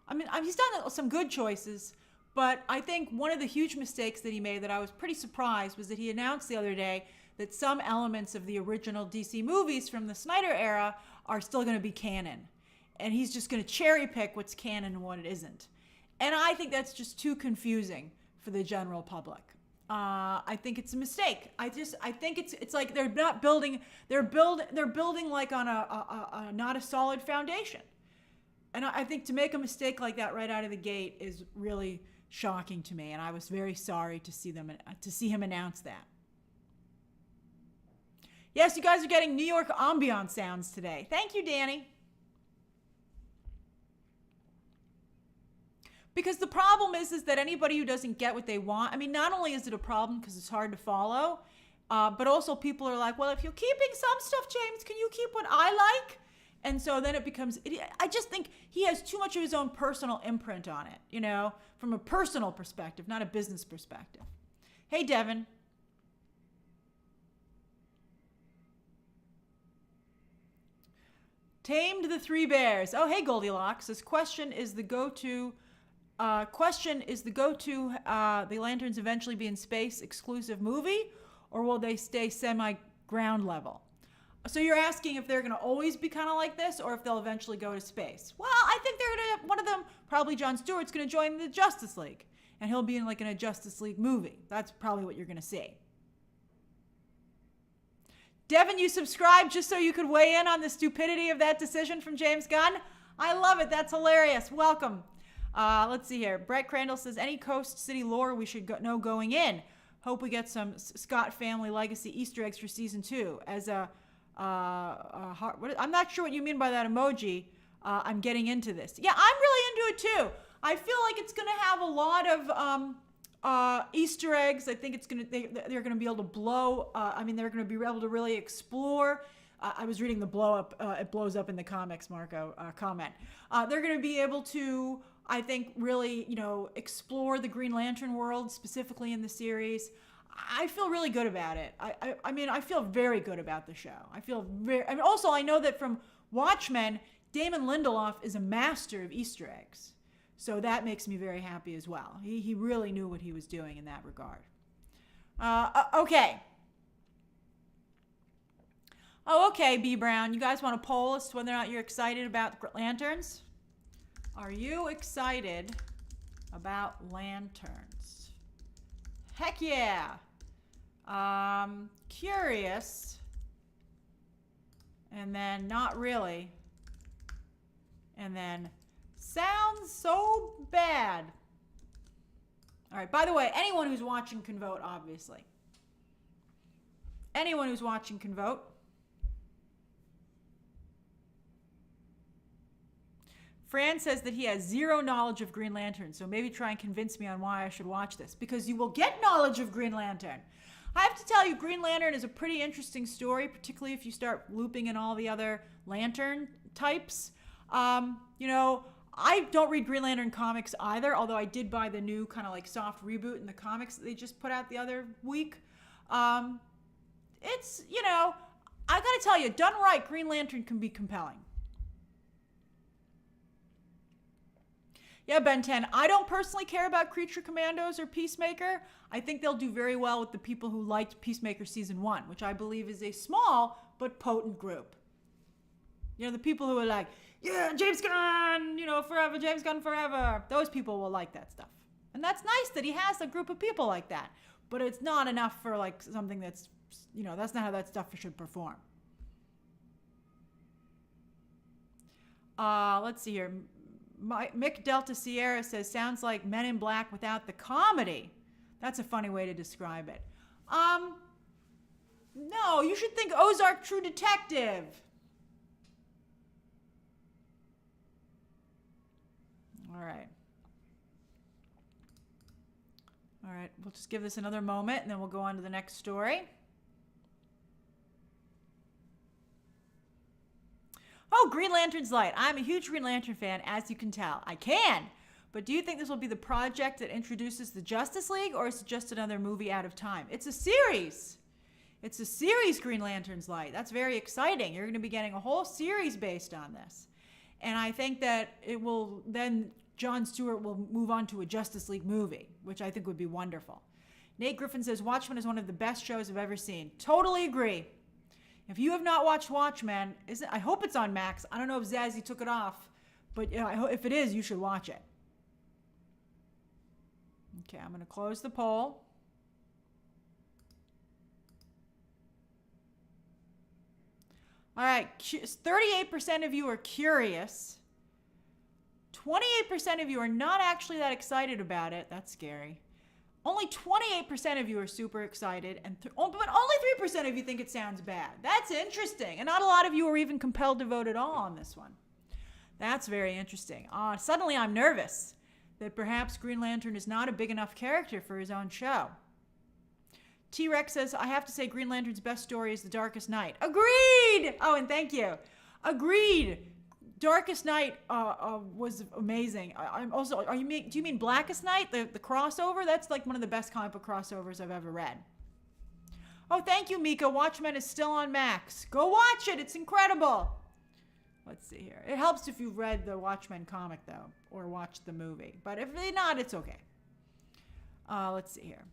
I mean, he's done some good choices, but I think one of the huge mistakes that he made that I was pretty surprised was that he announced the other day that some elements of the original DC movies from the Snyder era are still going to be canon. And he's just going to cherry pick what's canon and what it isn't. And I think that's just too confusing for the general public. I think it's a mistake. I think it's like they're not building. They're building like on a not a solid foundation. And I think to make a mistake like that right out of the gate is really shocking to me. And I was very sorry to see him announce that. Yes, you guys are getting New York ambiance sounds today. Thank you, Danny. Because the problem is that anybody who doesn't get what they want, I mean, not only is it a problem because it's hard to follow, but also people are like, well, if you're keeping some stuff, James, can you keep what I like? And so then it becomes, I just think he has too much of his own personal imprint on it, from a personal perspective, not a business perspective. Hey, Devin. Tamed the Three Bears. Oh, hey, Goldilocks. This question is the go-to The Lanterns eventually be in space exclusive movie, or will they stay semi-ground level? So you're asking if they're going to always be kind of like this, or if they'll eventually go to space. Well, I think they're going to, one of them, probably Jon Stewart's going to join the Justice League, and he'll be in a Justice League movie. That's probably what you're going to see. Devin, you subscribed just so you could weigh in on the stupidity of that decision from James Gunn? I love it. That's hilarious. Welcome. Let's see here. Brett Crandall says, any Coast City lore we should know going in. Hope we get some Scott family legacy Easter eggs for season 2. As I'm not sure what you mean by that emoji. I'm getting into this. Yeah, I'm really into it too. I feel like it's going to have a lot of Easter eggs. I think they're going to be able to blow. They're going to be able to really explore. I was reading the blow up. It blows up in the comics, Marco comment. They're going to be able to, I think, really, explore the Green Lantern world, specifically in the series. I feel really good about it. I feel very good about the show. Also, I know that from Watchmen, Damon Lindelof is a master of Easter eggs. So that makes me very happy as well. He really knew what he was doing in that regard. Okay. Oh, okay, B. Brown. You guys want to poll us whether or not you're excited about lanterns? Are you excited about lanterns? Heck yeah. Curious. And then not really. And then sounds so bad. All right, by the way, anyone who's watching can vote, obviously. Anyone who's watching can vote. Fran says that he has zero knowledge of Green Lantern, so maybe try and convince me on why I should watch this, because you will get knowledge of Green Lantern. I have to tell you, Green Lantern is a pretty interesting story, particularly if you start looping in all the other lantern types. I don't read Green Lantern comics either, although I did buy the new kind of like soft reboot in the comics that they just put out the other week. It's, I gotta tell you, done right, Green Lantern can be compelling. Yeah, Ben 10. I don't personally care about Creature Commandos or Peacemaker. I think they'll do very well with the people who liked Peacemaker Season 1, which I believe is a small but potent group. The people who are like, yeah, James Gunn, forever, James Gunn forever. Those people will like that stuff. And that's nice that he has a group of people like that. But it's not enough for like something that's, that's not how that stuff should perform. Let's see here. Mick Delta Sierra says, sounds like Men in Black without the comedy. That's a funny way to describe it. No, you should think Ozark True Detective. All right, we'll just give this another moment and then we'll go on to the next story. Oh, Green Lantern's light. I'm a huge Green Lantern fan, as you can tell. I can. But do you think this will be the project that introduces the Justice League, or is it just another movie out of time? It's a series. It's a series, Green Lantern's light. That's very exciting. You're going to be getting a whole series based on this. And I think that it will then, Jon Stewart will move on to a Justice League movie, which I think would be wonderful. Nate Griffin says, Watchmen is one of the best shows I've ever seen. Totally agree. If you have not watched Watchmen, I hope it's on Max. I don't know if Zazie took it off, but if it is, you should watch it. Okay, I'm going to close the poll. All right, 38% of you are curious. 28% of you are not actually that excited about it. That's scary. Only 28% of you are super excited, but only 3% of you think it sounds bad. That's interesting. And not a lot of you are even compelled to vote at all on this one. That's very interesting. Suddenly I'm nervous that perhaps Green Lantern is not a big enough character for his own show. T-Rex says, I have to say Green Lantern's best story is The Darkest Night. Agreed! Oh, and thank you. Agreed. Darkest Night was amazing. Do you mean Blackest Night, the crossover? That's like one of the best comic book crossovers I've ever read. Oh, thank you, Mika. Watchmen is still on Max. Go watch it. It's incredible. Let's see here. It helps if you've read the Watchmen comic, though, or watched the movie. But if not, it's okay. Let's see here.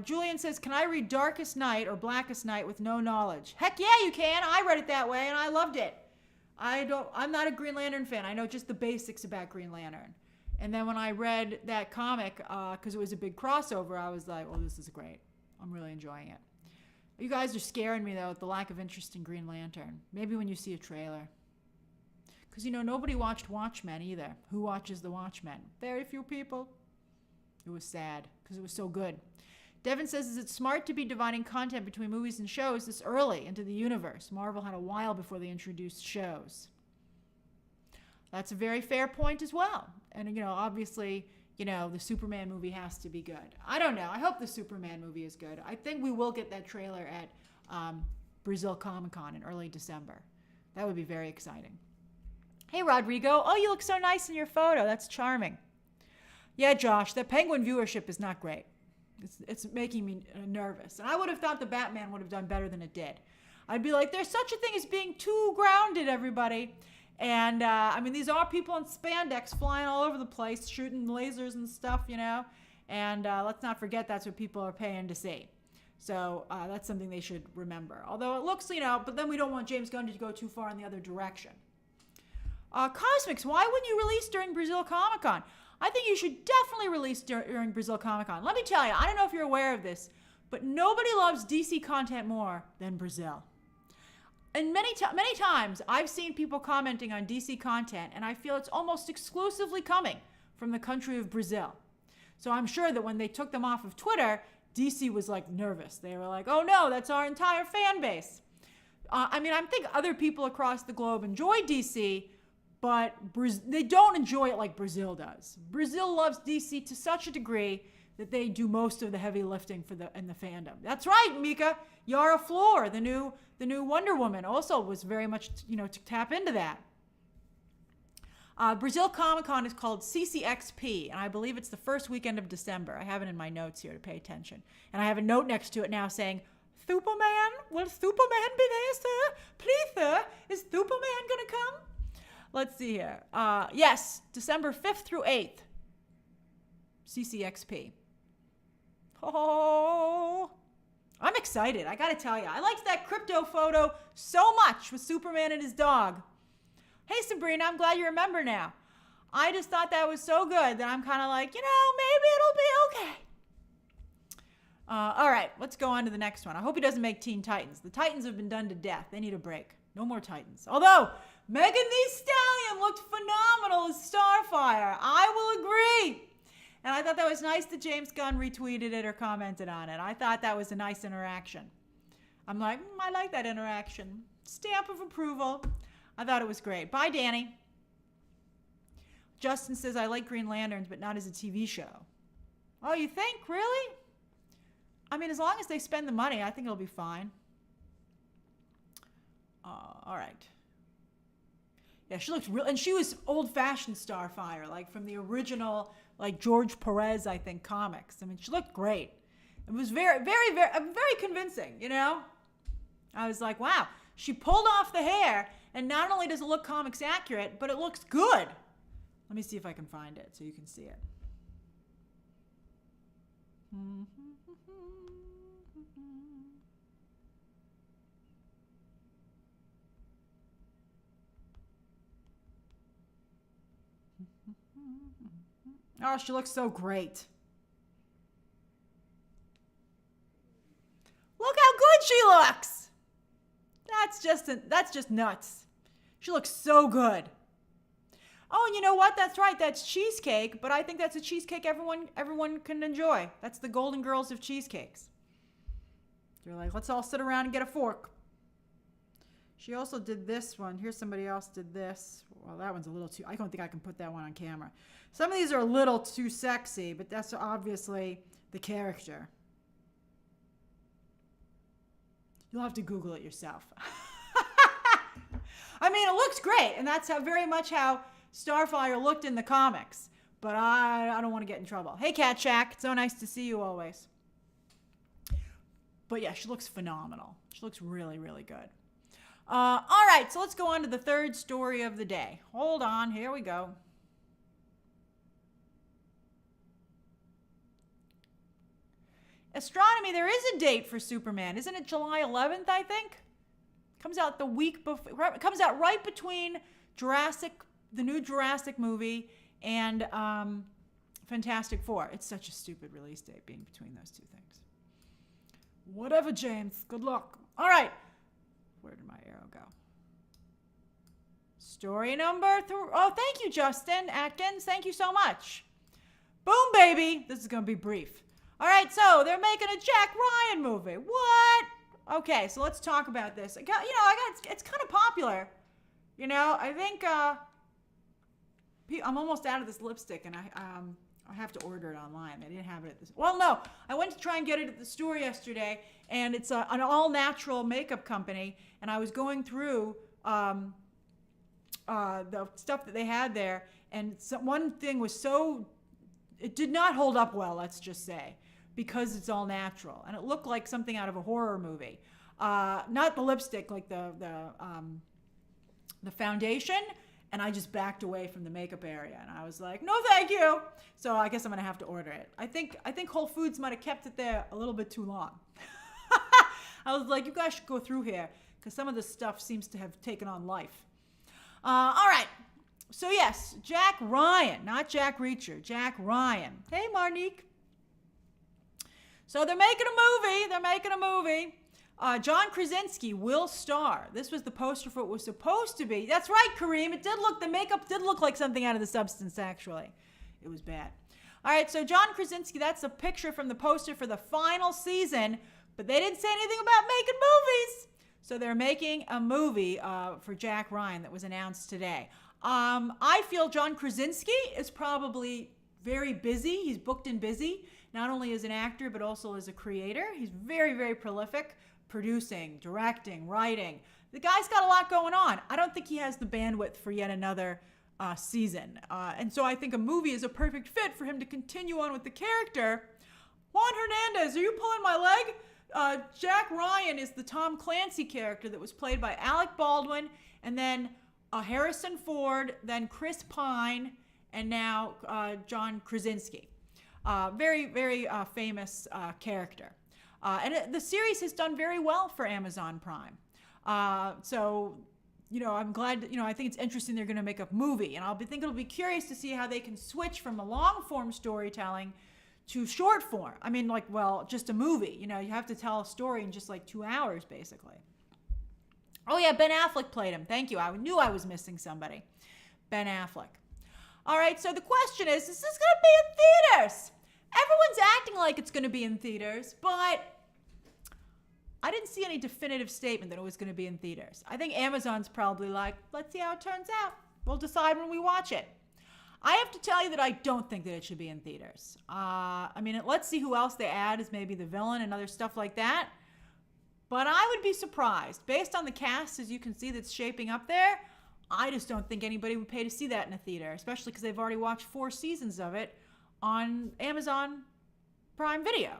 Julian says, can I read Darkest Night or Blackest Night with no knowledge? Heck yeah, you can. I read it that way, and I loved it. I'm not a Green Lantern fan. I know just the basics about Green Lantern. And then when I read that comic, because it was a big crossover, I was like, oh, this is great. I'm really enjoying it. You guys are scaring me, though, with the lack of interest in Green Lantern. Maybe when you see a trailer. Because, nobody watched Watchmen either. Who watches The Watchmen? Very few people. It was sad because it was so good. Devin says, is it smart to be dividing content between movies and shows this early into the universe? Marvel had a while before they introduced shows. That's a very fair point as well. And, obviously, the Superman movie has to be good. I don't know. I hope the Superman movie is good. I think we will get that trailer at Brazil Comic-Con in early December. That would be very exciting. Hey, Rodrigo. Oh, you look so nice in your photo. That's charming. Yeah, Josh, the Penguin viewership is not great. It's making me nervous. And I would have thought the Batman would have done better than it did. I'd be like, there's such a thing as being too grounded, everybody. And, these are people in spandex flying all over the place, shooting lasers and stuff, And let's not forget that's what people are paying to see. So that's something they should remember. Although it looks, but then we don't want James Gunn to go too far in the other direction. Cosmics, why wouldn't you release during Brazil Comic-Con? I think you should definitely release during Brazil Comic-Con. Let me tell you, I don't know if you're aware of this, but nobody loves DC content more than Brazil. And many times, I've seen people commenting on DC content, and I feel it's almost exclusively coming from the country of Brazil. So I'm sure that when they took them off of Twitter, DC was nervous. They were like, oh no, that's our entire fan base. I think other people across the globe enjoy DC, but they don't enjoy it like Brazil does. Brazil loves DC to such a degree that they do most of the heavy lifting in the fandom. That's right, Mika. Yara Flor, the new Wonder Woman, also was very much to tap into that. Brazil Comic-Con is called CCXP, and I believe it's the first weekend of December. I have it in my notes here to pay attention, and I have a note next to it now saying, "Superman, will Superman be there, sir? Please, sir, is Superman gonna come?" Let's see here. Yes, December 5th through 8th. CCXP. Oh, I'm excited. I got to tell you. I liked that crypto photo so much with Superman and his dog. Hey, Sabrina, I'm glad you remember now. I just thought that was so good that I'm kind of like, maybe it'll be okay. All right, let's go on to the next one. I hope he doesn't make Teen Titans. The Titans have been done to death. They need a break. No more Titans. Although, Megan Thee Stallion looked phenomenal as Starfire. I will agree. And I thought that was nice that James Gunn retweeted it or commented on it. I thought that was a nice interaction. I'm like, I like that interaction. Stamp of approval. I thought it was great. Bye, Danny. Justin says, I like Green Lanterns, but not as a TV show. Oh, you think? Really? As long as they spend the money, I think it'll be fine. All right. Yeah, she looked real, and she was old-fashioned Starfire, like from the original, George Perez, I think, comics. She looked great. It was very, very, very, very convincing, I was like, wow. She pulled off the hair, and not only does it look comics accurate, but it looks good. Let me see if I can find it so you can see it. Oh, she looks so great. Look how good she looks. That's just nuts. She looks so good. Oh, and you know what? That's right. That's cheesecake, but I think that's a cheesecake everyone can enjoy. That's the Golden Girls of cheesecakes. They're like, let's all sit around and get a fork. She also did this one. Here's somebody else did this. Well, that one's a little too, I don't think I can put that one on camera. Some of these are a little too sexy, but that's obviously the character. You'll have to Google it yourself. It looks great, and that's very much how Starfire looked in the comics. But I don't want to get in trouble. Hey, Cat Shack. It's so nice to see you always. But yeah, she looks phenomenal. She looks really, really good. All right, so let's go on to the third story of the day. Hold on, here we go. Astronomy, there is a date for Superman. Isn't it July 11th, I think? Comes out the week before. It comes out right between the new Jurassic movie, and Fantastic Four. It's such a stupid release date being between those two things. Whatever, James. Good luck. All right. Where did my arrow go? Story number 3. Oh, thank you, Justin Atkins. Thank you so much. Boom, baby. This is going to be brief. All right, so they're making a Jack Ryan movie. What? Okay, so let's talk about this. It's kind of popular. I think I'm almost out of this lipstick, and I have to order it online. They didn't have it at this. Well, no, I went to try and get it at the store yesterday, and it's an all-natural makeup company, and I was going through the stuff that they had there, and one thing was it did not hold up well, let's just say, because it's all natural, and it looked like something out of a horror movie. Not the lipstick, like the foundation, and I just backed away from the makeup area, and I was like, no, thank you. So I guess I'm gonna have to order it. I think Whole Foods might have kept it there a little bit too long. I was like, you guys should go through here, because some of this stuff seems to have taken on life. All right. So yes, Jack Ryan, not Jack Reacher, Jack Ryan. Hey, Marnique. So they're making a movie. John Krasinski will star. This was the poster for what was supposed to be. That's right, Kareem. The makeup did look like something out of The Substance, actually. It was bad. All right, so John Krasinski, that's a picture from the poster for the final season, but they didn't say anything about making movies. So they're making a movie for Jack Ryan that was announced today. I feel John Krasinski is probably very busy. He's booked and busy, not only as an actor, but also as a creator. He's very, very prolific, producing, directing, writing. The guy's got a lot going on. I don't think he has the bandwidth for yet another season. And so I think a movie is a perfect fit for him to continue on with the character. Juan Hernandez, are you pulling my leg? Jack Ryan is the Tom Clancy character that was played by Alec Baldwin, and then Harrison Ford, then Chris Pine, and now John Krasinski. Very, very famous character. And the series has done very well for Amazon Prime. So, I'm glad, I think it's interesting they're going to make a movie. And I think it'll be curious to see how they can switch from a long-form storytelling to short form. I mean, just a movie. You have to tell a story in just 2 hours, basically. Oh, yeah, Ben Affleck played him. Thank you. I knew I was missing somebody. Ben Affleck. All right, so the question is this going to be in theaters? Everyone's acting like it's going to be in theaters, but I didn't see any definitive statement that it was going to be in theaters. I think Amazon's probably like, let's see how it turns out. We'll decide when we watch it. I have to tell you that I don't think that it should be in theaters. Let's see who else they add as maybe the villain and other stuff like that. But I would be surprised. Based on the cast, as you can see, that's shaping up there, I just don't think anybody would pay to see that in a theater, especially because they've already watched 4 seasons of it on Amazon Prime Video.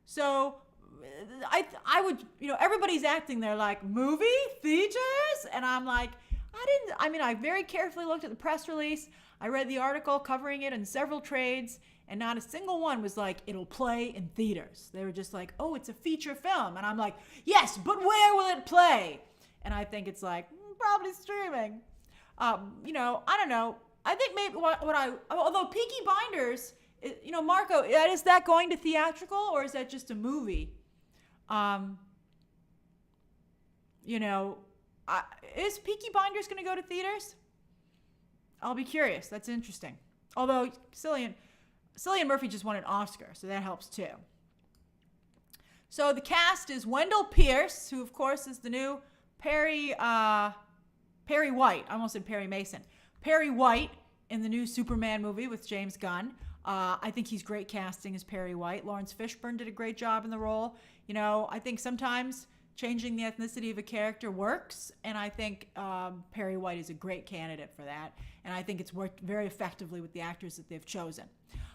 So I would, everybody's acting there like, movie? Theaters? And I'm like, I very carefully looked at the press release. I read the article covering it in several trades, and not a single one was like, it'll play in theaters. They were just like, oh, it's a feature film. And I'm like, yes, but where will it play? And I think it's like, probably streaming. I don't know. I think maybe although Peaky Blinders, Marco, is that going to theatrical or is that just a movie? Is Peaky Blinders going to go to theaters? I'll be curious. That's interesting. Although Cillian Murphy just won an Oscar, so that helps too. So the cast is Wendell Pierce, who of course is the new Perry White. I almost said Perry Mason. Perry White in the new Superman movie with James Gunn. I think he's great casting as Perry White. Lawrence Fishburne did a great job in the role. I think sometimes changing the ethnicity of a character works, and I think Perry White is a great candidate for that, and I think it's worked very effectively with the actors that they've chosen.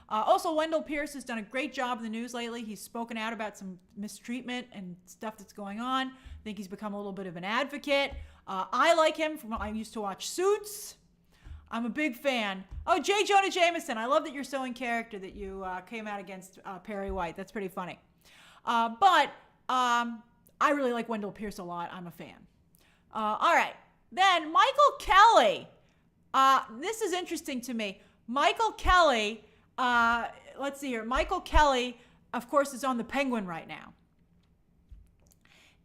Also, Wendell Pierce has done a great job in the news lately. He's spoken out about some mistreatment and stuff that's going on. I think he's become a little bit of an advocate. I like him from when I used to watch Suits. I'm a big fan. Oh, J. Jonah Jameson. I love that you're so in character that you came out against Perry White. That's pretty funny. But I really like Wendell Pierce a lot. I'm a fan. All right. Then Michael Kelly. This is interesting to me. Michael Kelly, let's see here. Michael Kelly, of course, is on the Penguin right now.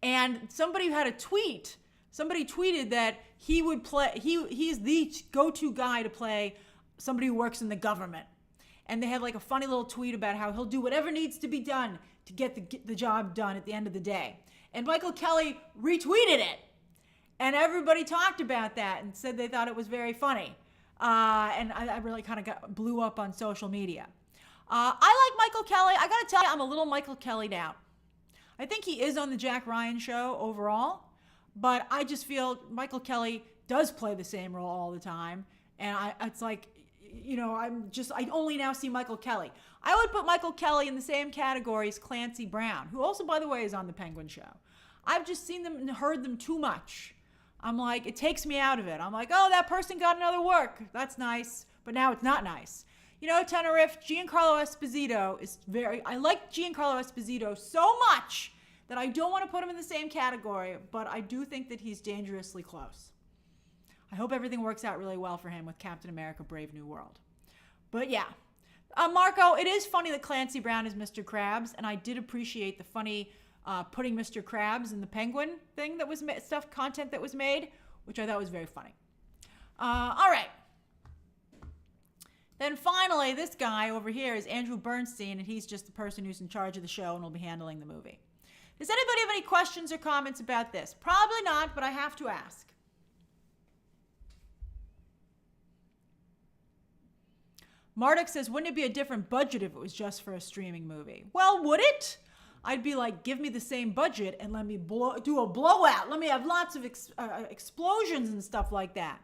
And somebody had a tweet. Somebody tweeted that he would play, he's the go-to guy to play somebody who works in the government. And they had like a funny little tweet about how he'll do whatever needs to be done to get the job done at the end of the day. And Michael Kelly retweeted it. And everybody talked about that and said they thought it was very funny. And I really kind of blew up on social media. I like Michael Kelly. I got to tell you, I'm a little Michael Kelly'd out. I think he is on the Jack Ryan show overall. But I just feel Michael Kelly does play the same role all the time. And it's like, I only now see Michael Kelly. I would put Michael Kelly in the same category as Clancy Brown, who also, by the way, is on the Penguin show. I've just seen them and heard them too much. I'm like, it takes me out of it. I'm like, oh, that person got another work. That's nice. But now it's not nice. Tenerife, Giancarlo Esposito I like Giancarlo Esposito so much that I don't want to put him in the same category, but I do think that he's dangerously close. I hope everything works out really well for him with Captain America: Brave New World. But yeah, Marco, it is funny that Clancy Brown is Mr. Krabs, and I did appreciate the funny putting Mr. Krabs in the Penguin thing that was content that was made, which I thought was very funny. All right. Then finally, this guy over here is Andrew Bernstein, and he's just the person who's in charge of the show and will be handling the movie. Does anybody have any questions or comments about this? Probably not, but I have to ask. Marduk says, wouldn't it be a different budget if it was just for a streaming movie? Well, would it? I'd be like, give me the same budget and let me do a blowout. Let me have lots of explosions and stuff like that.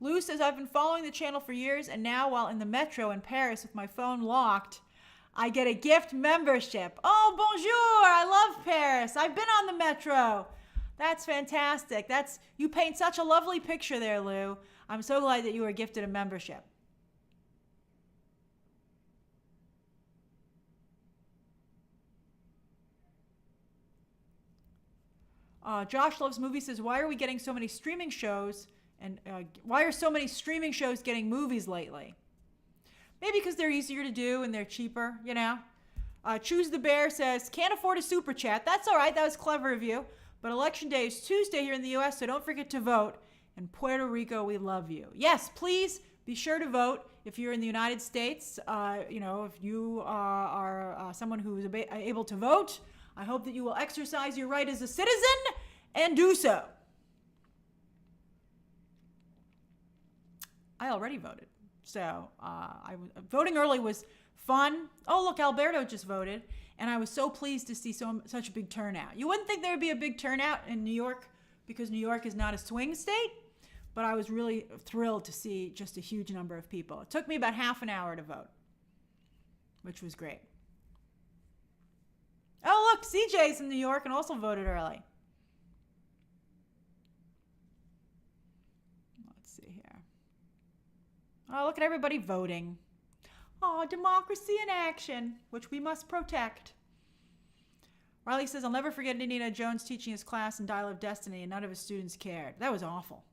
Lou says, I've been following the channel for years, and now while in the metro in Paris with my phone locked, I get a gift membership. Oh, bonjour. I love Paris. I've been on the metro. That's fantastic. You paint such a lovely picture there, Lou. I'm so glad that you were gifted a membership. Josh Loves Movies says, why are we getting so many streaming shows? And why are so many streaming shows getting movies lately? Maybe because they're easier to do and they're cheaper, Choose the Bear says, can't afford a super chat. That's all right. That was clever of you. But Election Day is Tuesday here in the U.S., so don't forget to vote. In Puerto Rico, we love you. Yes, please be sure to vote if you're in the United States. If you are someone who is able to vote, I hope that you will exercise your right as a citizen and do so. I already voted. So voting early was fun. Oh, look, Alberto just voted. And I was so pleased to see such a big turnout. You wouldn't think there would be a big turnout in New York because New York is not a swing state. But I was really thrilled to see just a huge number of people. It took me about half an hour to vote, which was great. Oh, look, CJ's in New York and also voted early. Let's see here. Oh, look at everybody voting. Oh, democracy in action, which we must protect. Riley says, I'll never forget Indiana Jones teaching his class in Dial of Destiny and none of his students cared. That was awful.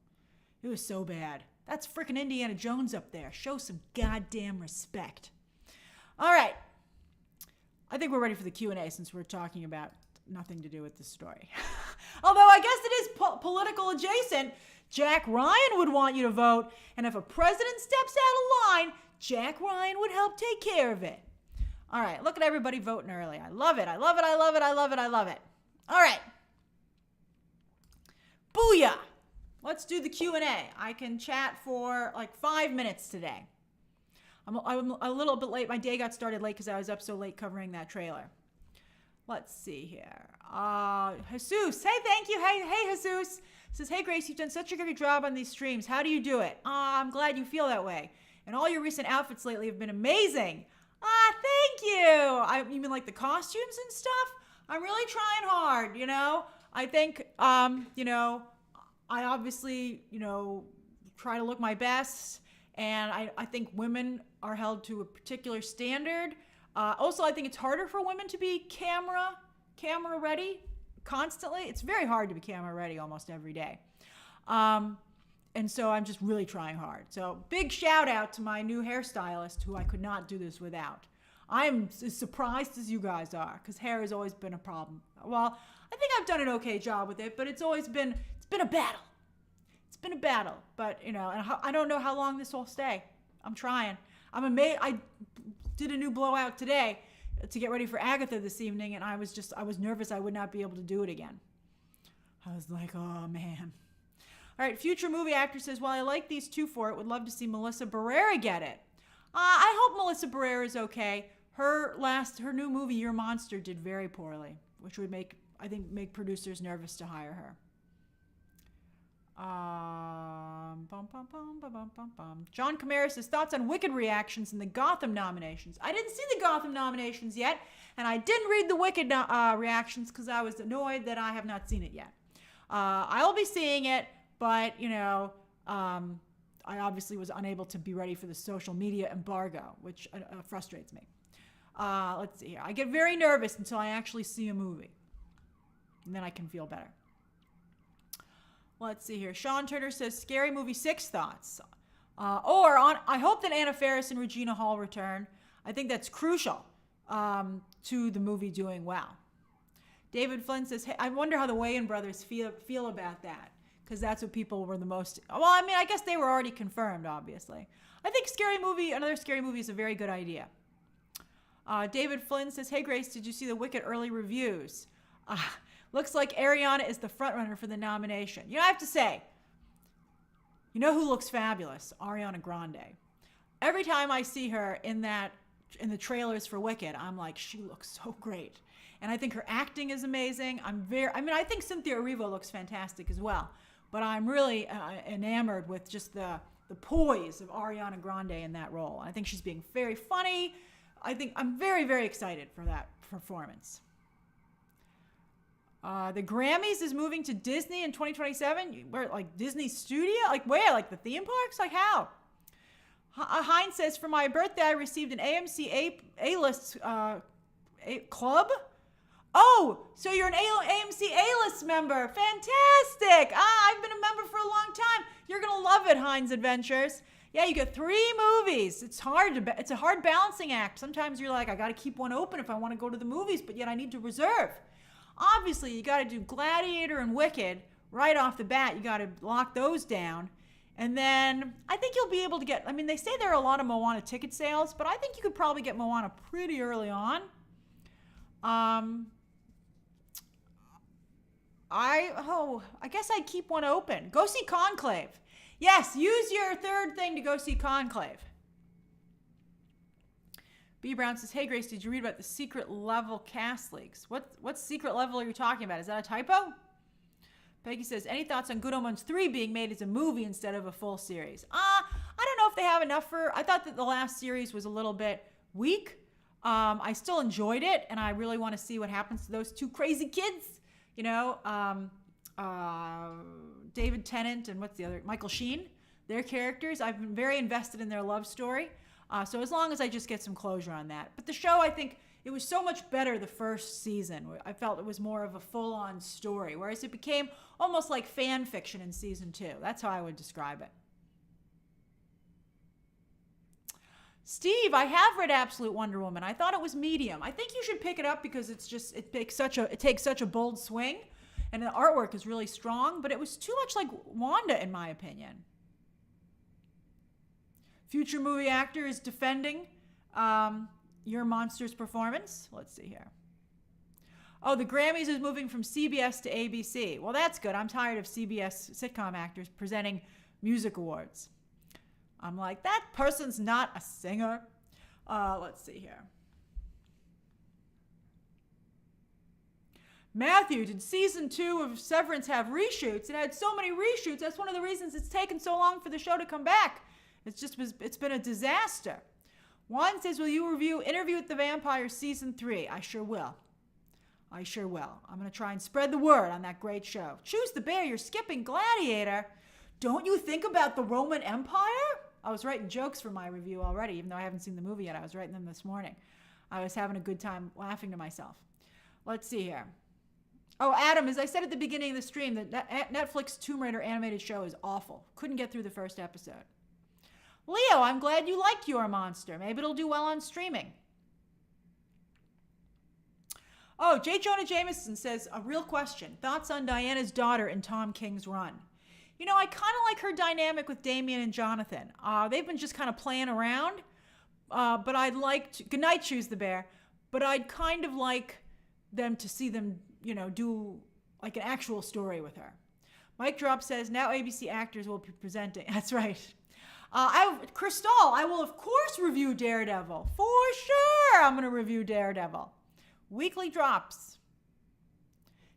It was so bad. That's frickin' Indiana Jones up there. Show some goddamn respect. All right. I think we're ready for the Q&A since we're talking about nothing to do with this story. Although I guess it is political adjacent. Jack Ryan would want you to vote, and if a president steps out of line, Jack Ryan would help take care of it. All right, look at everybody voting early. I love it. I love it. I love it. I love it. I love it. All right. Booyah. Let's do the Q&A. I can chat for like 5 minutes today. I'm a little bit late. My day got started late because I was up so late covering that trailer. Let's see here. Jesus. Hey, thank you. Hey, Jesus. Says, hey, Grace, you've done such a great job on these streams. How do you do it? I'm glad you feel that way. And all your recent outfits lately have been amazing. Thank you. You mean like the costumes and stuff? I'm really trying hard, I think, I obviously, try to look my best. And I think women are held to a particular standard. Also, I think it's harder for women to be camera ready constantly. It's very hard to be camera ready almost every day. And so I'm just really trying hard. So big shout out to my new hairstylist who I could not do this without. I'm as surprised as you guys are, because hair has always been a problem. Well, I think I've done an okay job with it, but it's been a battle. It's been a battle, but and I don't know how long this will stay. I'm trying. I'm amazed. I did a new blowout today to get ready for Agatha this evening, and I was nervous I would not be able to do it again. I was like, oh man. All right, future movie actor says, while I like these two for it, would love to see Melissa Barrera get it. I hope Melissa Barrera is okay. Her new movie, Your Monster, did very poorly, which would make producers nervous to hire her. John Camara says, thoughts on Wicked reactions in the Gotham nominations. I didn't see the Gotham nominations yet, and I didn't read the Wicked reactions because I was annoyed that I have not seen it yet. I'll be seeing it, but, I obviously was unable to be ready for the social media embargo, which frustrates me. Let's see here. I get very nervous until I actually see a movie, and then I can feel better. Let's see here. Sean Turner says, Scary Movie 6 thoughts. I hope that Anna Faris and Regina Hall return. I think that's crucial to the movie doing well. David Flynn says, hey, I wonder how the Wayans brothers feel about that, because that's what people were the most... Well, I mean, I guess they were already confirmed, obviously. I think another Scary Movie is a very good idea. David Flynn says, hey, Grace, did you see the Wicked early reviews? Looks like Ariana is the frontrunner for the nomination. I have to say, who looks fabulous? Ariana Grande. Every time I see her in the trailers for Wicked, I'm like, she looks so great. And I think her acting is amazing. I think Cynthia Erivo looks fantastic as well. But I'm really enamored with just the poise of Ariana Grande in that role. I think she's being very funny. I'm very, very excited for that performance. The Grammys is moving to Disney in 2027. Where, like Disney Studio? Like where? Like the theme parks? Like how? Hines says, for my birthday, I received an AMC A-list club. Oh, so you're an AMC A-list member. Fantastic. I've been a member for a long time. You're going to love it, Hines Adventures. Yeah, you get 3 movies. It's a hard balancing act. Sometimes you're like, I got to keep one open if I want to go to the movies, but yet I need to reserve. Obviously, you got to do Gladiator and Wicked right off the bat. You got to lock those down. And then I think you'll be able to get, they say there are a lot of Moana ticket sales, but I think you could probably get Moana pretty early on. I guess I'd keep one open. Go see Conclave. Yes, use your third thing to go see Conclave. B. Brown says, hey, Grace, did you read about the secret level cast leaks? What secret level are you talking about? Is that a typo? Peggy says, any thoughts on Good Omens 3 being made as a movie instead of a full series? I don't know if they have enough I thought that the last series was a little bit weak. I still enjoyed it, and I really want to see what happens to those 2 crazy kids. David Tennant and what's the other? Michael Sheen. Their characters. I've been very invested in their love story. So as long as I just get some closure on that. But the show, I think, it was so much better the first season. I felt it was more of a full-on story, whereas it became almost like fan fiction in season 2. That's how I would describe it. Steve, I have read Absolute Wonder Woman. I thought it was medium. I think you should pick it up because it takes such a bold swing, and the artwork is really strong, but it was too much like Wanda, in my opinion. Future movie actor is defending Your Monster's performance. Let's see here. Oh, the Grammys is moving from CBS to ABC. Well, that's good. I'm tired of CBS sitcom actors presenting music awards. I'm like, that person's not a singer. Let's see here. Matthew, did season 2 of Severance have reshoots? It had so many reshoots. That's one of the reasons it's taken so long for the show to come back. It's been a disaster. Juan says, will you review Interview with the Vampire season 3? I sure will. I'm going to try and spread the word on that great show. Choose the bear. You're skipping Gladiator. Don't you think about the Roman Empire? I was writing jokes for my review already, even though I haven't seen the movie yet. I was writing them this morning. I was having a good time laughing to myself. Let's see here. Oh, Adam, as I said at the beginning of the stream, the Netflix Tomb Raider animated show is awful. Couldn't get through the first episode. Leo, I'm glad you liked Your Monster. Maybe it'll do well on streaming. Oh, J. Jonah Jameson says, a real question. Thoughts on Diana's daughter in Tom King's run? You know, I kind of like her dynamic with Damien and Jonathan. They've been just kind of playing around. But I'd like to, good night, Choose the Bear. But I'd kind of like them to see them, do like an actual story with her. Mike Drop says, now ABC actors will be presenting. That's right. Crystal, I will of course review Daredevil. For sure, I'm going to review Daredevil. Weekly drops.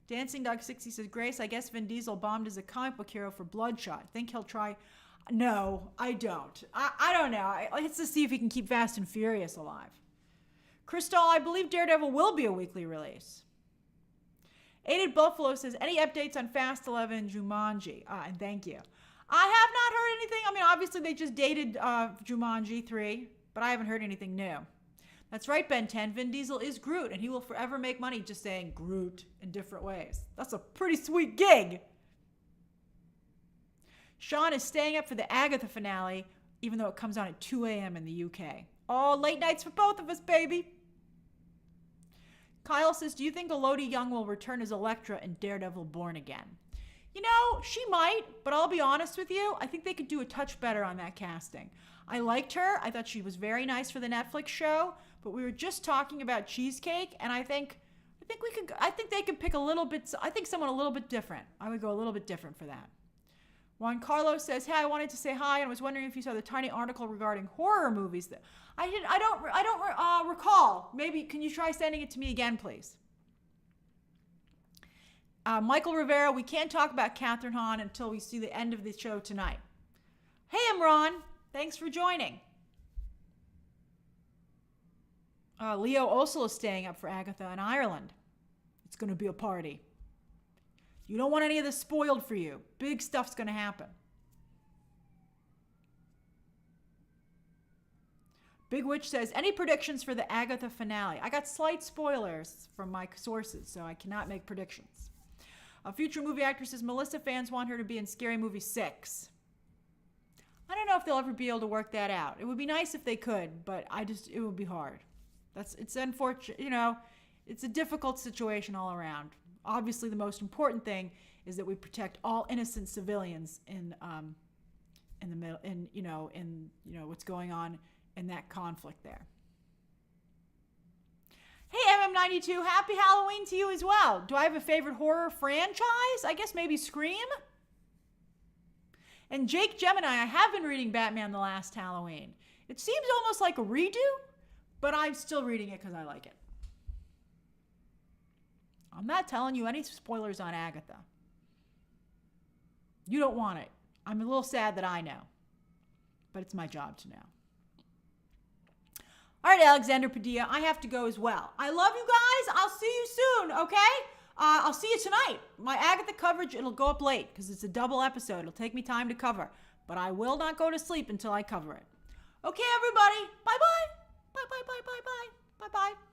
Dancing Dog 60 says, Grace, I guess Vin Diesel bombed as a comic book hero for Bloodshot. Think he'll try? No, I don't. I don't know. Let's just see if he can keep Fast and Furious alive. Crystal, I believe Daredevil will be a weekly release. Aided Buffalo says, any updates on Fast 11 Jumanji? And thank you. I have not heard anything. I mean, obviously they just dated Jumanji 3, but I haven't heard anything new. That's right, Ben 10. Vin Diesel is Groot, and he will forever make money just saying Groot in different ways. That's a pretty sweet gig. Sean is staying up for the Agatha finale, even though it comes on at 2 a.m. in the UK. Oh, late nights for both of us, baby. Kyle says, do you think Elodie Young will return as Elektra in Daredevil Born Again? You know, she might, but I'll be honest with you. I think they could do a touch better on that casting. I liked her. I thought she was very nice for the Netflix show, but we were just talking about Cheesecake, and I think they could pick a little bit, I think someone a little bit different. I would go a little bit different for that. Juan Carlos says, hey, I wanted to say hi, and I was wondering if you saw the tiny article regarding horror movies. I don't recall. Maybe, can you try sending it to me again, please? Michael Rivera, we can't talk about Catherine Hahn until we see the end of the show tonight. Hey, Imran, thanks for joining. Leo Osel is staying up for Agatha in Ireland. It's going to be a party. You don't want any of this spoiled for you. Big stuff's going to happen. Big Witch says, any predictions for the Agatha finale? I got slight spoilers from my sources, so I cannot make predictions. A future movie actress says, Melissa fans want her to be in Scary Movie 6. I don't know if they'll ever be able to work that out. It would be nice if they could, but it would be hard. It's unfortunate, it's a difficult situation all around. Obviously, the most important thing is that we protect all innocent civilians in the middle, in what's going on in that conflict there. Hey, MM92, happy Halloween to you as well. Do I have a favorite horror franchise? I guess maybe Scream. And Jake Gemini, I have been reading Batman The Last Halloween. It seems almost like a redo, but I'm still reading it because I like it. I'm not telling you any spoilers on Agatha. You don't want it. I'm a little sad that I know, but it's my job to know. All right, Alexander Padilla, I have to go as well. I love you guys. I'll see you soon, okay? I'll see you tonight. My Agatha coverage, it'll go up late because it's a double episode. It'll take me time to cover, but I will not go to sleep until I cover it. Okay, everybody. Bye-bye. Bye-bye, bye-bye, bye. Bye-bye.